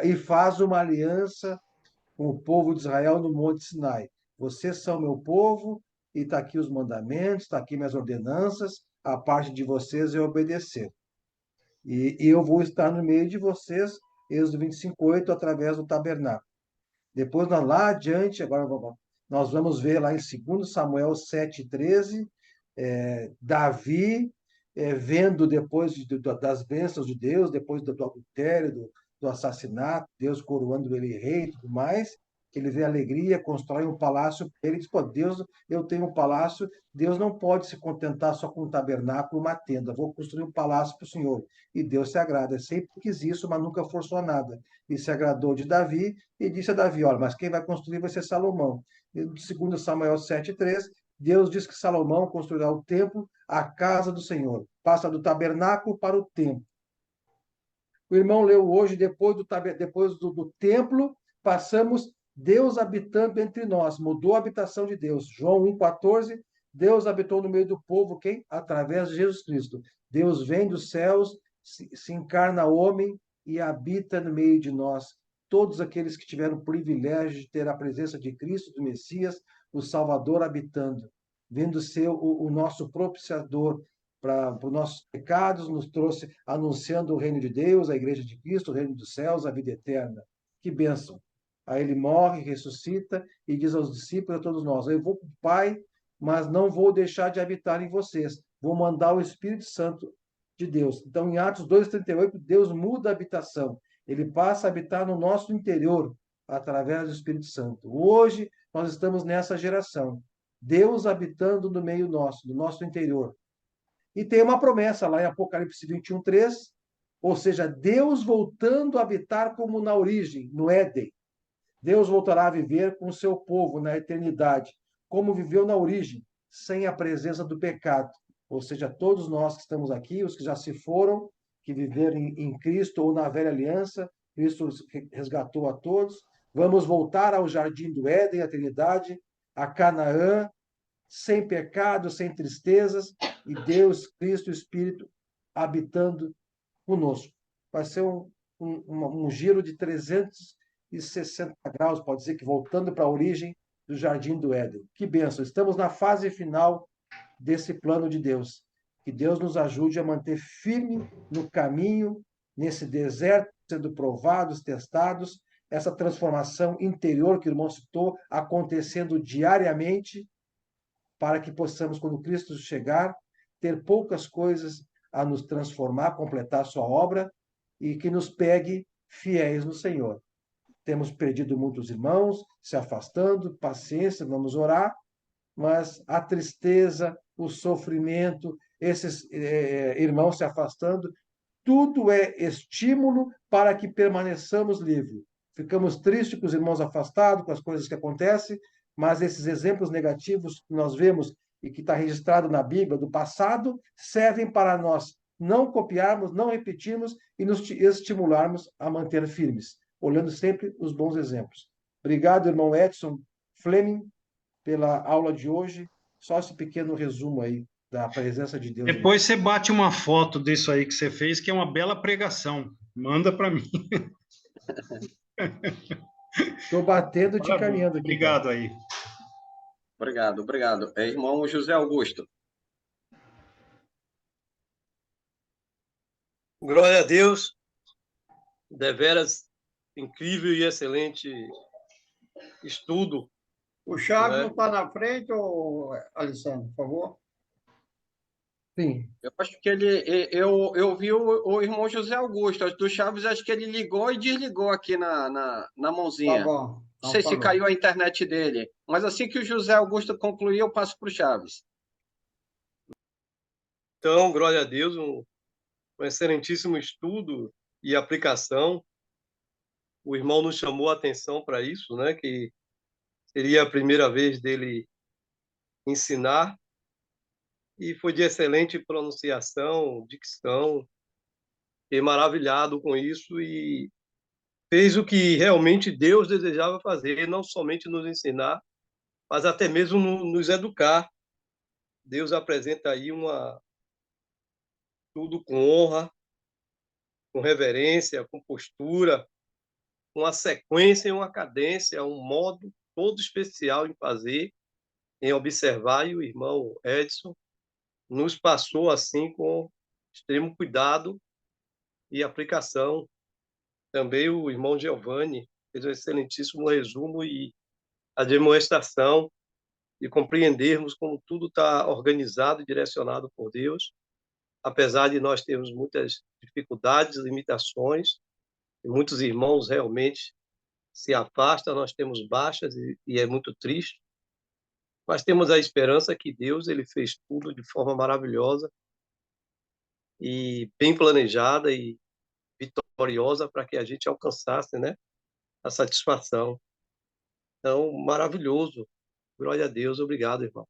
e faz uma aliança com o povo de Israel no Monte Sinai. Vocês são meu povo e está aqui os mandamentos, está aqui minhas ordenanças, a parte de vocês é obedecer. E eu vou estar no meio de vocês, Êxodo 25:8, através do tabernáculo. Depois, lá adiante, agora nós vamos ver lá em 2 Samuel 7:13, Davi, vendo depois das bênçãos de Deus, depois do adultério, do assassinato, Deus coroando ele rei e tudo mais, ele vê alegria, constrói um palácio, ele diz, pô, Deus, eu tenho um palácio, Deus não pode se contentar só com um tabernáculo, uma tenda, vou construir um palácio para o Senhor. E Deus se agrada, sempre quis isso, mas nunca forçou nada. E se agradou de Davi, e disse a Davi, olha, mas quem vai construir vai ser Salomão. E 2 Samuel 7:3, Deus diz que Salomão construirá o templo, a casa do Senhor. Passa do tabernáculo para o templo. O irmão leu hoje, depois do templo, passamos Deus habitando entre nós. Mudou a habitação de Deus. João 1:14, Deus habitou no meio do povo, quem? Através de Jesus Cristo. Deus vem dos céus, se encarna homem e habita no meio de nós. Todos aqueles que tiveram o privilégio de ter a presença de Cristo, do Messias, o Salvador habitando, vindo ser o nosso propiciador para os nossos pecados, nos trouxe anunciando o reino de Deus, a igreja de Cristo, o reino dos céus, a vida eterna. Que bênção! Aí ele morre, ressuscita e diz aos discípulos, a todos nós, eu vou para o Pai, mas não vou deixar de habitar em vocês. Vou mandar o Espírito Santo de Deus. Então, em Atos 2:38, Deus muda a habitação. Ele passa a habitar no nosso interior, através do Espírito Santo. Hoje, nós estamos nessa geração. Deus habitando no meio nosso, no nosso interior. E tem uma promessa lá em Apocalipse 21:3, ou seja, Deus voltando a habitar como na origem, no Éden. Deus voltará a viver com o seu povo na eternidade, como viveu na origem, sem a presença do pecado. Ou seja, todos nós que estamos aqui, os que já se foram, que viveram em Cristo ou na velha aliança, Cristo resgatou a todos. Vamos voltar ao jardim do Éden, a eternidade, a Canaã, sem pecado, sem tristezas, e Deus, Cristo, o Espírito habitando conosco. Vai ser um giro de 360 graus, pode dizer que voltando para a origem do Jardim do Éden. Que bênção! Estamos na fase final desse plano de Deus. Que Deus nos ajude a manter firme no caminho, nesse deserto, sendo provados, testados, essa transformação interior que o irmão citou, acontecendo diariamente, para que possamos, quando Cristo chegar, ter poucas coisas a nos transformar, completar a sua obra e que nos pegue fiéis no Senhor. Temos perdido muitos irmãos, se afastando, paciência, vamos orar, mas a tristeza, o sofrimento, esses irmãos se afastando, tudo é estímulo para que permaneçamos livres. Ficamos tristes com os irmãos afastados, com as coisas que acontecem, mas esses exemplos negativos que nós vemos e que está registrado na Bíblia do passado servem para nós não copiarmos, não repetirmos e nos estimularmos a manter firmes, olhando sempre os bons exemplos. Obrigado, irmão Edson Fleming, pela aula de hoje. Só esse pequeno resumo aí da presença de Deus. Depois você bate uma foto disso aí que você fez, que é uma bela pregação. Manda para mim. Estou batendo e te caminhando aqui. Obrigado aí. Obrigado, obrigado. Irmão José Augusto. Glória a Deus. Deveras incrível e excelente estudo. O Chaves né? não está na frente, ou Alessandro, por favor? Sim. Eu acho que eu vi o irmão José Augusto, do Chaves, acho que ele ligou e desligou aqui na mãozinha. Tá bom. Não sei se caiu a internet dele, mas assim que o José Augusto concluir, eu passo para o Chaves. Então, glória a Deus, um excelentíssimo estudo e aplicação. O irmão nos chamou a atenção para isso, né? Que seria a primeira vez dele ensinar, e foi de excelente pronunciação, dicção, fiquei maravilhado com isso e fez o que realmente Deus desejava fazer, não somente nos ensinar, mas até mesmo nos educar. Deus apresenta aí tudo com honra, com reverência, com postura, uma sequência e uma cadência, um modo todo especial em fazer, em observar, e o irmão Edson nos passou assim com extremo cuidado e aplicação. Também o irmão Giovanni fez um excelentíssimo resumo e a demonstração de compreendermos como tudo está organizado e direcionado por Deus, apesar de nós termos muitas dificuldades, limitações, e muitos irmãos realmente se afastam, nós temos baixas e é muito triste, mas temos a esperança que Deus ele fez tudo de forma maravilhosa e bem planejada e vitoriosa para que a gente alcançasse, né, a satisfação. Então, maravilhoso. Glória a Deus. Obrigado, irmão.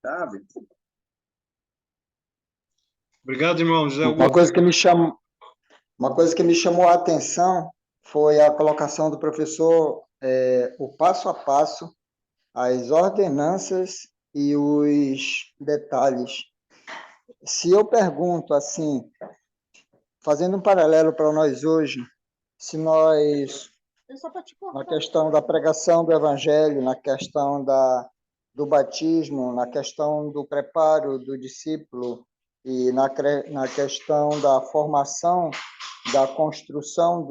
Sabe? Obrigado, irmão José Augusto. Uma coisa que me chamou a atenção foi a colocação do professor, o passo a passo, as ordenanças e os detalhes. Se eu pergunto assim, fazendo um paralelo para nós hoje, se nós, na questão da pregação do evangelho, na questão do batismo, na questão do preparo do discípulo e na questão da formação, da construção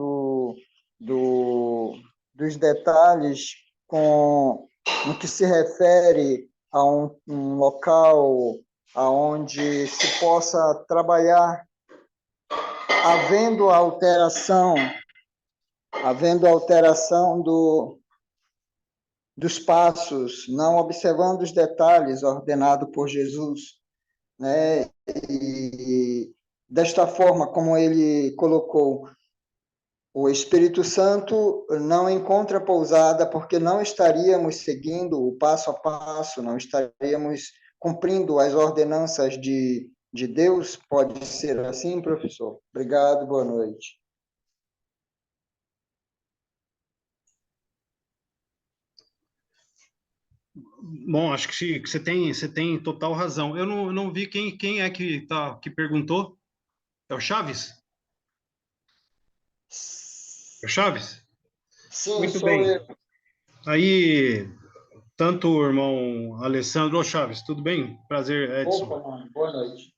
dos detalhes no que se refere a um local aonde se possa trabalhar, havendo alteração dos passos, não observando os detalhes ordenados por Jesus, né? E desta forma, como ele colocou, o Espírito Santo não encontra pousada porque não estaríamos seguindo o passo a passo, não estaríamos cumprindo as ordenanças de Deus. Pode ser assim, professor? Obrigado, boa noite. Bom, acho que você tem total razão. Eu não vi quem é que perguntou. É o Chaves? É o Chaves? Sim, Muito sou bem. eu. Aí, tanto o irmão Alessandro... Ô, Chaves, tudo bem? Prazer, Edson. Opa, mano, boa noite.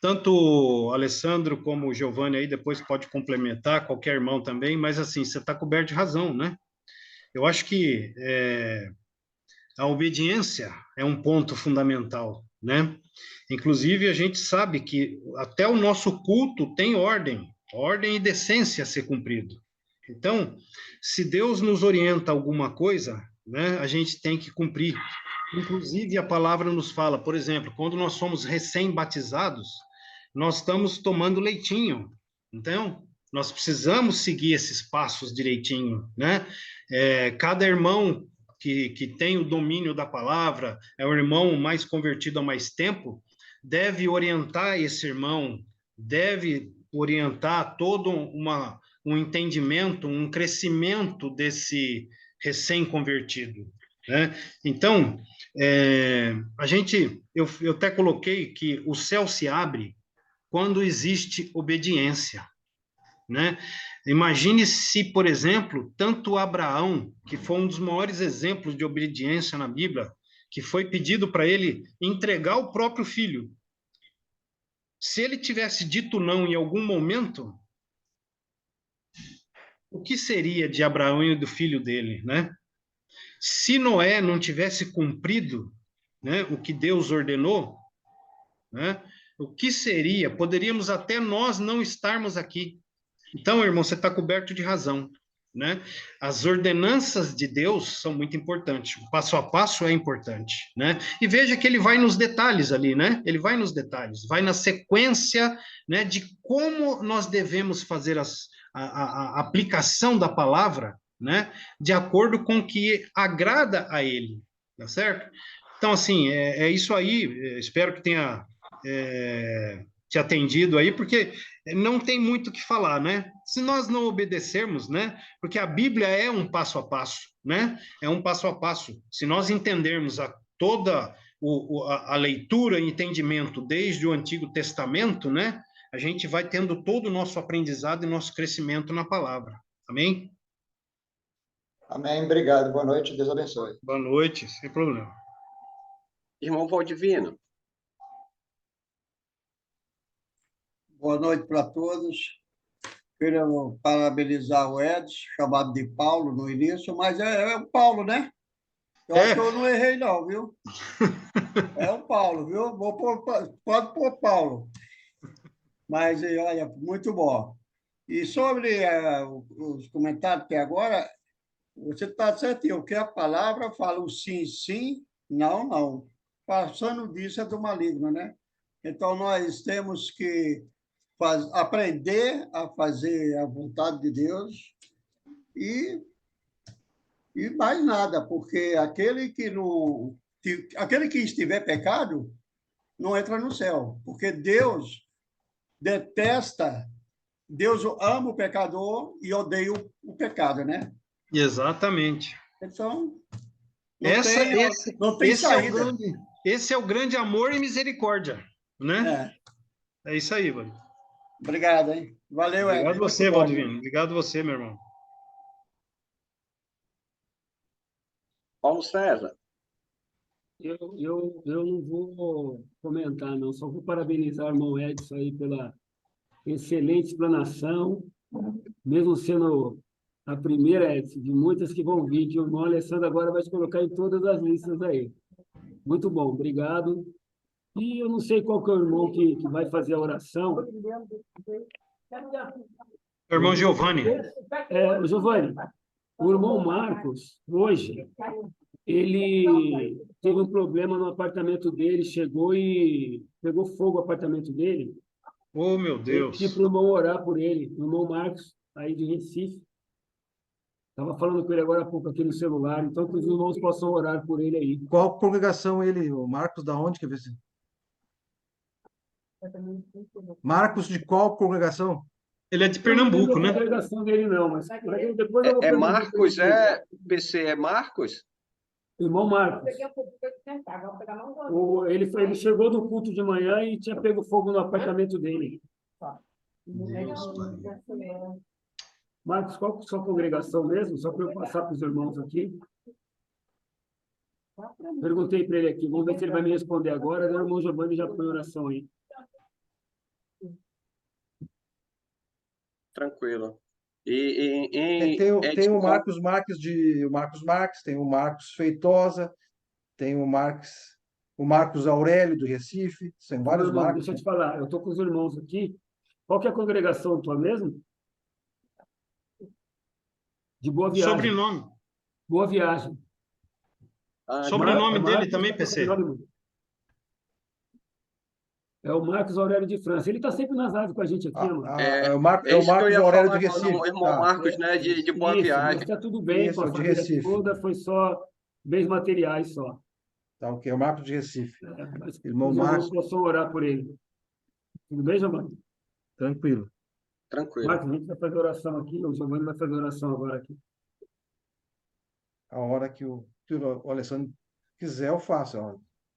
Tanto o Alessandro como o Giovanni aí depois pode complementar, qualquer irmão também, mas assim, você está coberto de razão, né? Eu acho que a obediência é um ponto fundamental, né? Inclusive, a gente sabe que até o nosso culto tem ordem e decência a ser cumprido. Então, se Deus nos orienta a alguma coisa, né, a gente tem que cumprir. Inclusive, a palavra nos fala, por exemplo, quando nós somos recém-batizados, nós estamos tomando leitinho. Então, nós precisamos seguir esses passos direitinho, né? Cada irmão que tem o domínio da palavra, é o irmão mais convertido há mais tempo, deve orientar esse irmão, deve orientar todo um entendimento, um crescimento desse recém-convertido, né? Então, eu até coloquei que o céu se abre quando existe obediência, né? Imagine se, por exemplo, tanto Abraão, que foi um dos maiores exemplos de obediência na Bíblia, que foi pedido para ele entregar o próprio filho. Se ele tivesse dito não em algum momento, o que seria de Abraão e do filho dele, né? Se Noé não tivesse cumprido, né, o que Deus ordenou, né, o que seria? Poderíamos até nós não estarmos aqui. Então, irmão, você está coberto de razão, né? As ordenanças de Deus são muito importantes. O passo a passo é importante, né? E veja que ele vai nos detalhes ali, né? Ele vai nos detalhes, vai na sequência, né, de como nós devemos fazer a aplicação da palavra, né, de acordo com o que agrada a ele, tá certo? Então, assim, é isso aí. Espero que tenha te atendido aí, porque não tem muito o que falar, né? Se nós não obedecermos, né? Porque a Bíblia é um passo a passo, né? É um passo a passo. Se nós entendermos toda a leitura e entendimento desde o Antigo Testamento, né? A gente vai tendo todo o nosso aprendizado e nosso crescimento na palavra. Amém? Amém, obrigado. Boa noite, Deus abençoe. Boa noite, sem problema. Irmão Valdivino. Boa noite para todos. Quero parabenizar o Edson, chamado de Paulo no início, mas é o Paulo, né? Eu acho que eu não errei, não, viu? É o Paulo, viu? Pode pôr Paulo. Mas, olha, muito bom. E sobre os comentários que agora, você está certinho, que a palavra fala o sim, sim, não, não. Passando disso é do maligno, né? Então, nós temos que aprender a fazer a vontade de Deus e mais nada, porque aquele que estiver pecado não entra no céu, porque Deus detesta, Deus ama o pecador e odeia o pecado, né? Exatamente. Então, não tem saída. Esse é o grande amor e misericórdia, né? É isso aí, mano. Obrigado, hein? Valeu, Ed. Obrigado você, Valdivino. Obrigado você, meu irmão. Paulo César. Eu não vou comentar, não. Só vou parabenizar o irmão Edson aí pela excelente explanação, mesmo sendo a primeira, Edson, de muitas que vão vir, que o irmão Alessandro agora vai te colocar em todas as listas aí. Muito bom, obrigado. E eu não sei qual que é o irmão que vai fazer a oração. O irmão Giovanni. O Giovanni, o irmão Marcos, hoje, ele teve um problema no apartamento dele, chegou e pegou fogo no apartamento dele. Oh, meu Deus. Pedi para o irmão orar por ele, o irmão Marcos, aí de Recife. Estava falando com ele agora há pouco aqui no celular, então que os irmãos possam orar por ele aí. Qual congregação ele, o Marcos, da onde? Quer ver se... Marcos de qual congregação? Ele é de Pernambuco, né? Não é a congregação dele, não, mas depois eu vou Marcos, PC, é Marcos? Irmão Marcos, ele chegou no culto de manhã e tinha pego fogo no apartamento dele. Deus, Pai. Marcos, qual que é a sua congregação mesmo? Só para eu passar para os irmãos aqui. Perguntei para ele aqui, vamos ver se ele vai me responder agora. O irmão Giovanni já põe oração aí. Tranquilo. Tem o Marcos Marques tem o Marcos Feitosa, tem o Marcos Aurélio do Recife, são vários Irmão, Marcos. deixa eu te falar, eu estou com os irmãos aqui. Qual que é a congregação tua mesmo? De Boa Viagem. Sobrenome. Boa Viagem. Sobrenome dele Marcos, também, PC. É o Marcos Aurélio de França. Ele está sempre nas lives com a gente aqui, mano. É o Marcos isso que eu ia Aurélio falar de agora, Recife. o irmão Marcos, né, de Boa Isso, Viagem. mas está tudo bem Isso, com a de família Recife. toda, foi só bens materiais só. Tá, ok, é o Marcos de Recife. Mas Irmão os irmãos Marcos. possam orar por ele. Tudo bem, Giovanni? Tranquilo. Tranquilo. Marcos, a gente vai fazer oração aqui, o Giovanni vai fazer oração agora aqui. A hora que o Alessandro quiser, eu faço. Ó.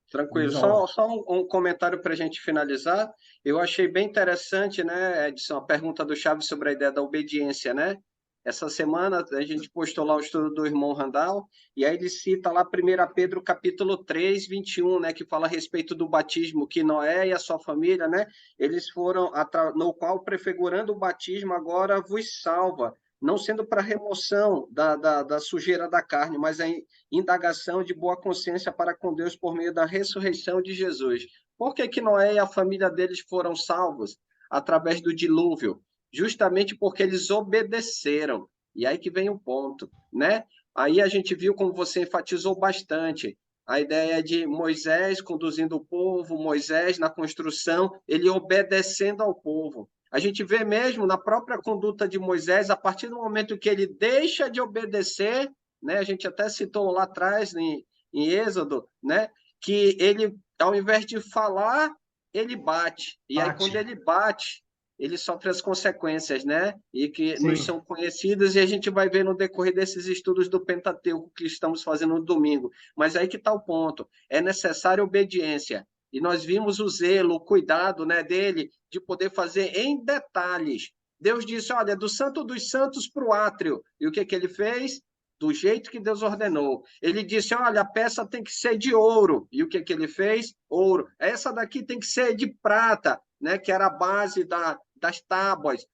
Tranquilo. Diz a hora. Só um comentário para a gente finalizar. Eu achei bem interessante, né, Edson, a pergunta do Chaves sobre a ideia da obediência, né? Essa semana a gente postou lá o estudo do irmão Randall, e aí ele cita lá 1 Pedro capítulo 3, 21, né, que fala a respeito do batismo, que Noé e a sua família, né, eles foram, no qual prefigurando o batismo agora vos salva, não sendo para remoção da sujeira da carne, mas a indagação de boa consciência para com Deus por meio da ressurreição de Jesus. Por que Noé e a família deles foram salvos? Através do dilúvio. Justamente porque eles obedeceram. E aí que vem o ponto, né? Aí a gente viu, como você enfatizou bastante, a ideia de Moisés conduzindo o povo, Moisés na construção, ele obedecendo ao povo. A gente vê mesmo na própria conduta de Moisés, a partir do momento que ele deixa de obedecer, né? A gente até citou lá atrás, em Êxodo, né? Que ele, ao invés de falar, ele bate. E aí, quando ele bate, ele sofre as consequências, né? E que nos são conhecidas, e a gente vai ver no decorrer desses estudos do Pentateuco que estamos fazendo no domingo. Mas aí que está o ponto. É necessária obediência. E nós vimos o zelo, o cuidado, né, dele de poder fazer em detalhes. Deus disse, olha, do Santo dos Santos para o átrio. E o que ele fez? Do jeito que Deus ordenou. Ele disse, olha, a peça tem que ser de ouro. E o que ele fez? Ouro. Essa daqui tem que ser de prata, né, que era a base das tábuas.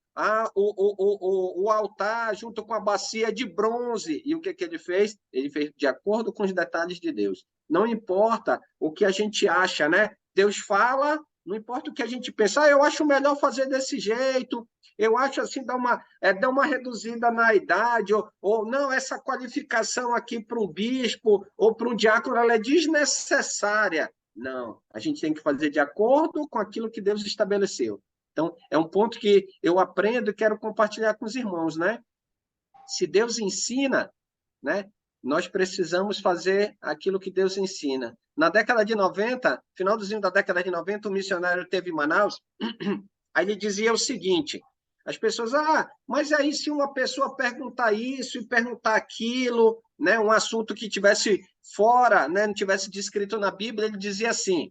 O altar junto com a bacia de bronze. E o que ele fez? Ele fez de acordo com os detalhes de Deus. Não importa o que a gente acha, né? Deus fala, não importa o que a gente pensa. Eu acho melhor fazer desse jeito. Eu acho assim, dar uma reduzida na idade, ou não, essa qualificação aqui para um bispo ou para um diácono, ela é desnecessária. Não, a gente tem que fazer de acordo com aquilo que Deus estabeleceu. Então, é um ponto que eu aprendo e quero compartilhar com os irmãos, né? Se Deus ensina, né, nós precisamos fazer aquilo que Deus ensina. Na década de 90, finalzinho da década de 90, um missionário teve em Manaus, aí ele dizia o seguinte, as pessoas, mas aí se uma pessoa perguntar isso e perguntar aquilo, né, um assunto que tivesse fora, né, não tivesse descrito na Bíblia, ele dizia assim,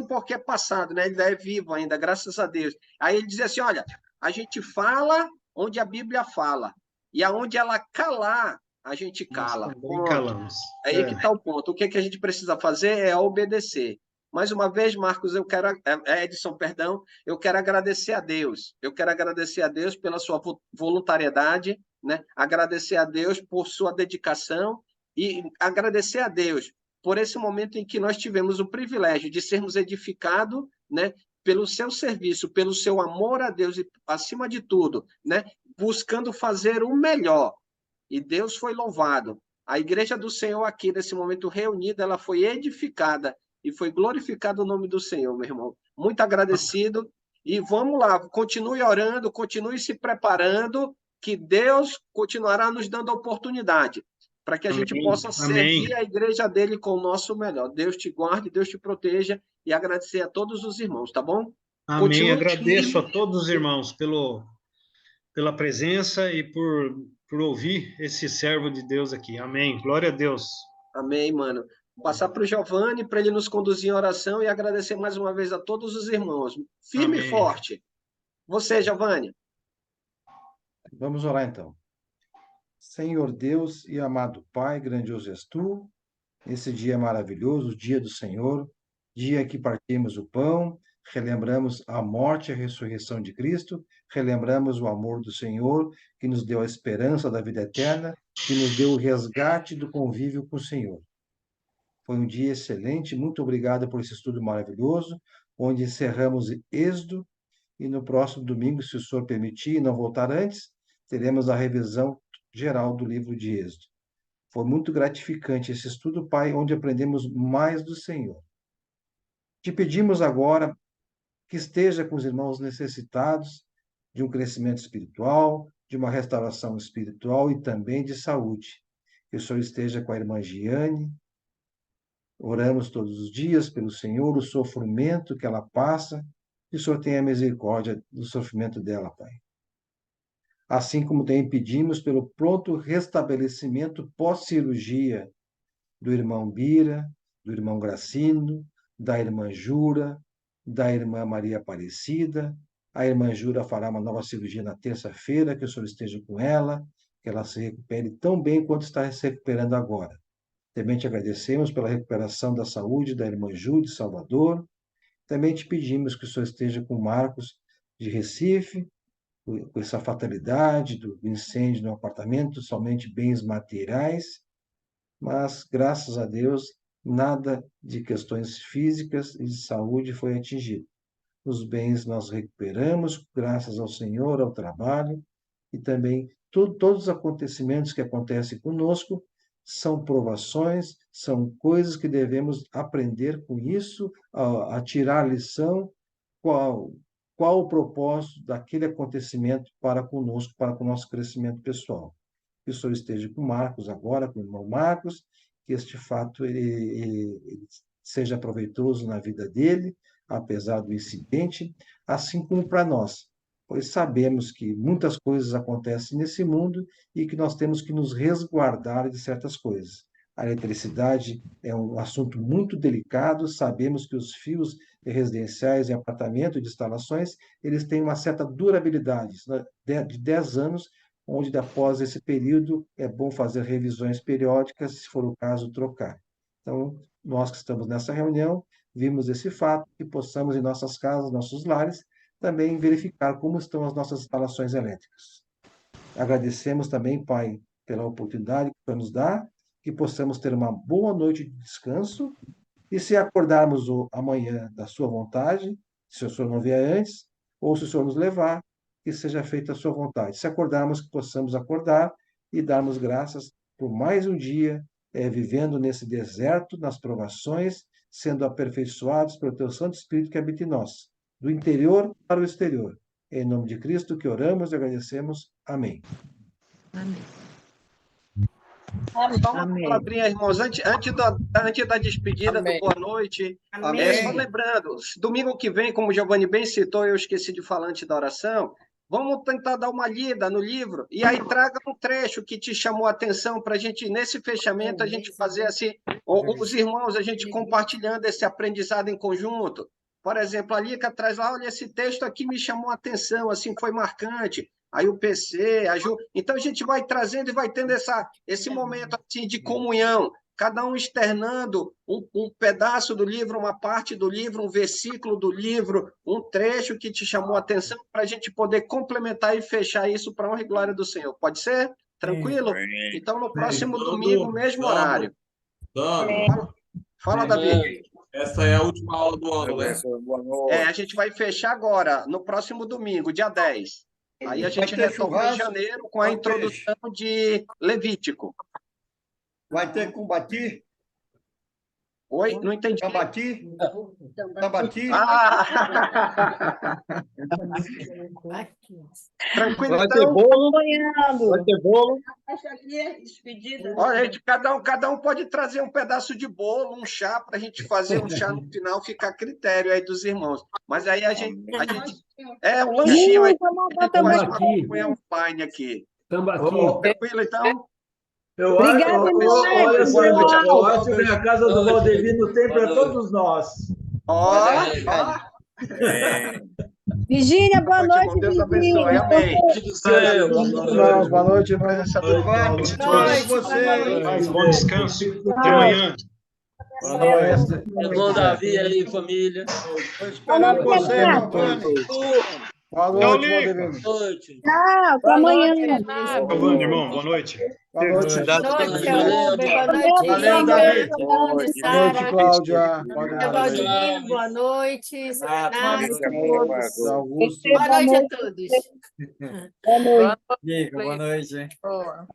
porque é passado, né? Ele é vivo ainda, graças a Deus. Aí ele dizia assim, olha, a gente fala onde a Bíblia fala, e aonde ela calar, a gente cala. Calamos. Aí que está o ponto. O que a gente precisa fazer é obedecer. Mais uma vez, Marcos, Edson, perdão, eu quero agradecer a Deus. Eu quero agradecer a Deus pela sua voluntariedade, né? Agradecer a Deus por sua dedicação e agradecer a Deus por esse momento em que nós tivemos o privilégio de sermos edificados, né, pelo seu serviço, pelo seu amor a Deus e, acima de tudo, né, buscando fazer o melhor. E Deus foi louvado. A igreja do Senhor aqui, nesse momento reunida, ela foi edificada e foi glorificado o nome do Senhor, meu irmão. Muito agradecido. E vamos lá, continue orando, continue se preparando, que Deus continuará nos dando a oportunidade para que a gente possa servir a igreja dele com o nosso melhor. Deus te guarde, Deus te proteja, e agradecer a todos os irmãos, tá bom? Amém. Continue Agradeço a todos os irmãos pela presença e por por ouvir esse servo de Deus aqui. Amém. Glória a Deus. Amém, mano. Vou passar para o Giovanni para ele nos conduzir em oração e agradecer mais uma vez a todos os irmãos. Firme Amém. e forte. Você, Giovanni. Vamos orar então. Senhor Deus e amado Pai, grandioso és tu, esse dia maravilhoso, o dia do Senhor, dia que partimos o pão, relembramos a morte e a ressurreição de Cristo, relembramos o amor do Senhor, que nos deu a esperança da vida eterna, que nos deu o resgate do convívio com o Senhor. Foi um dia excelente, muito obrigado por esse estudo maravilhoso, onde encerramos Êxodo, e no próximo domingo, se o Senhor permitir e não voltar antes, teremos a revisão geral do livro de Êxodo. Foi muito gratificante esse estudo, Pai, onde aprendemos mais do Senhor. Te pedimos agora que esteja com os irmãos necessitados de um crescimento espiritual, de uma restauração espiritual e também de saúde. Que o Senhor esteja com a irmã Giane. Oramos todos os dias pelo Senhor, o sofrimento que ela passa, que o Senhor tenha misericórdia do sofrimento dela, Pai. Assim como também pedimos pelo pronto restabelecimento pós-cirurgia do irmão Bira, do irmão Gracino, da irmã Jura, da irmã Maria Aparecida. A irmã Jura fará uma nova cirurgia na terça-feira, que o Senhor esteja com ela, que ela se recupere tão bem quanto está se recuperando agora. Também te agradecemos pela recuperação da saúde da irmã Ju de Salvador. Também te pedimos que o Senhor esteja com Marcos de Recife, com essa fatalidade do incêndio no apartamento, somente bens materiais, mas, graças a Deus, nada de questões físicas e de saúde foi atingido. Os bens nós recuperamos, graças ao Senhor, ao trabalho, e também todos os acontecimentos que acontecem conosco são provações, são coisas que devemos aprender com isso, a tirar lição, qual o propósito daquele acontecimento para conosco, para com o nosso crescimento pessoal. Que o Senhor esteja com Marcos agora, com o irmão Marcos, que este fato ele seja proveitoso na vida dele, apesar do incidente, assim como para nós, pois sabemos que muitas coisas acontecem nesse mundo e que nós temos que nos resguardar de certas coisas. A eletricidade é um assunto muito delicado, sabemos que os fios residenciais em apartamento de instalações, eles têm uma certa durabilidade, de 10 anos, onde após esse período é bom fazer revisões periódicas, se for o caso, trocar. Então, nós que estamos nessa reunião, vimos esse fato e possamos, em nossas casas, nossos lares, também verificar como estão as nossas instalações elétricas. Agradecemos também, Pai, pela oportunidade que o Senhor nos dá, que possamos ter uma boa noite de descanso, e se acordarmos amanhã da sua vontade, se o Senhor não vier antes, ou se o Senhor nos levar, que seja feita a sua vontade. Se acordarmos, que possamos acordar e darmos graças por mais um dia, vivendo nesse deserto, nas provações, sendo aperfeiçoados pelo teu Santo Espírito que habita em nós, do interior para o exterior. Em nome de Cristo que oramos e agradecemos. Amém. Amém. Só uma palavrinha, irmãos, antes da despedida do boa noite. Só lembrando, domingo que vem, como o Giovanni bem citou, eu esqueci de falar antes da oração, vamos tentar dar uma lida no livro, e aí traga um trecho que te chamou a atenção para a gente, nesse fechamento, a gente fazer assim, os irmãos, a gente compartilhando esse aprendizado em conjunto. Por exemplo, a Lica traz lá, olha, esse texto aqui me chamou a atenção, assim, foi marcante. Aí o PC, a Ju... Então, a gente vai trazendo e vai tendo esse momento assim, de comunhão, cada um externando um pedaço do livro, uma parte do livro, um versículo do livro, um trecho que te chamou a atenção, para a gente poder complementar e fechar isso para a honra e glória do Senhor. Pode ser? Tranquilo? Então, no próximo domingo, mesmo horário. Fala, Davi. Essa é a última aula do ano, né? A gente vai fechar agora, no próximo domingo, dia 10. Aí a gente retoma em janeiro com a introdução de Levítico. Vai ter combati? Oi? Não entendi. Tambaqui? Tambaqui? Tranquilo, Vai ter então? bolo? Vai ter bolo? Olha, gente, cada um pode trazer um pedaço de bolo, um chá, para a gente fazer um chá no final, ficar a critério aí dos irmãos. Mas aí a gente um lanchinho aí, a gente faz uma comunhão online aqui. Tambaqui. Tranquilo, então? Obrigada, Olha, pessoal. eu acho que a casa do Valdemiro tem para todos nós. Ó, Virgínia, boa noite, Deus abençoe. Virgínia. Amém. Irmãos, boa noite, presença do Boa noite a vocês. Paz, bom descanso. Até amanhã. Boa noite. Irmão Davi aí, família. Estou esperando você, Giovanni. Boa noite, Valdemiro. Boa noite. Tchau, até amanhã. Giovanni, irmão, boa noite. Boa noite. Boa noite, Rubem. Boa noite, Valeu, Davi. Fernando, Boa noite, Sara. Cláudia. Valdemiro, boa noite. Inácio. Augusto. Boa noite a todos. Boa noite. Boa noite. Boa.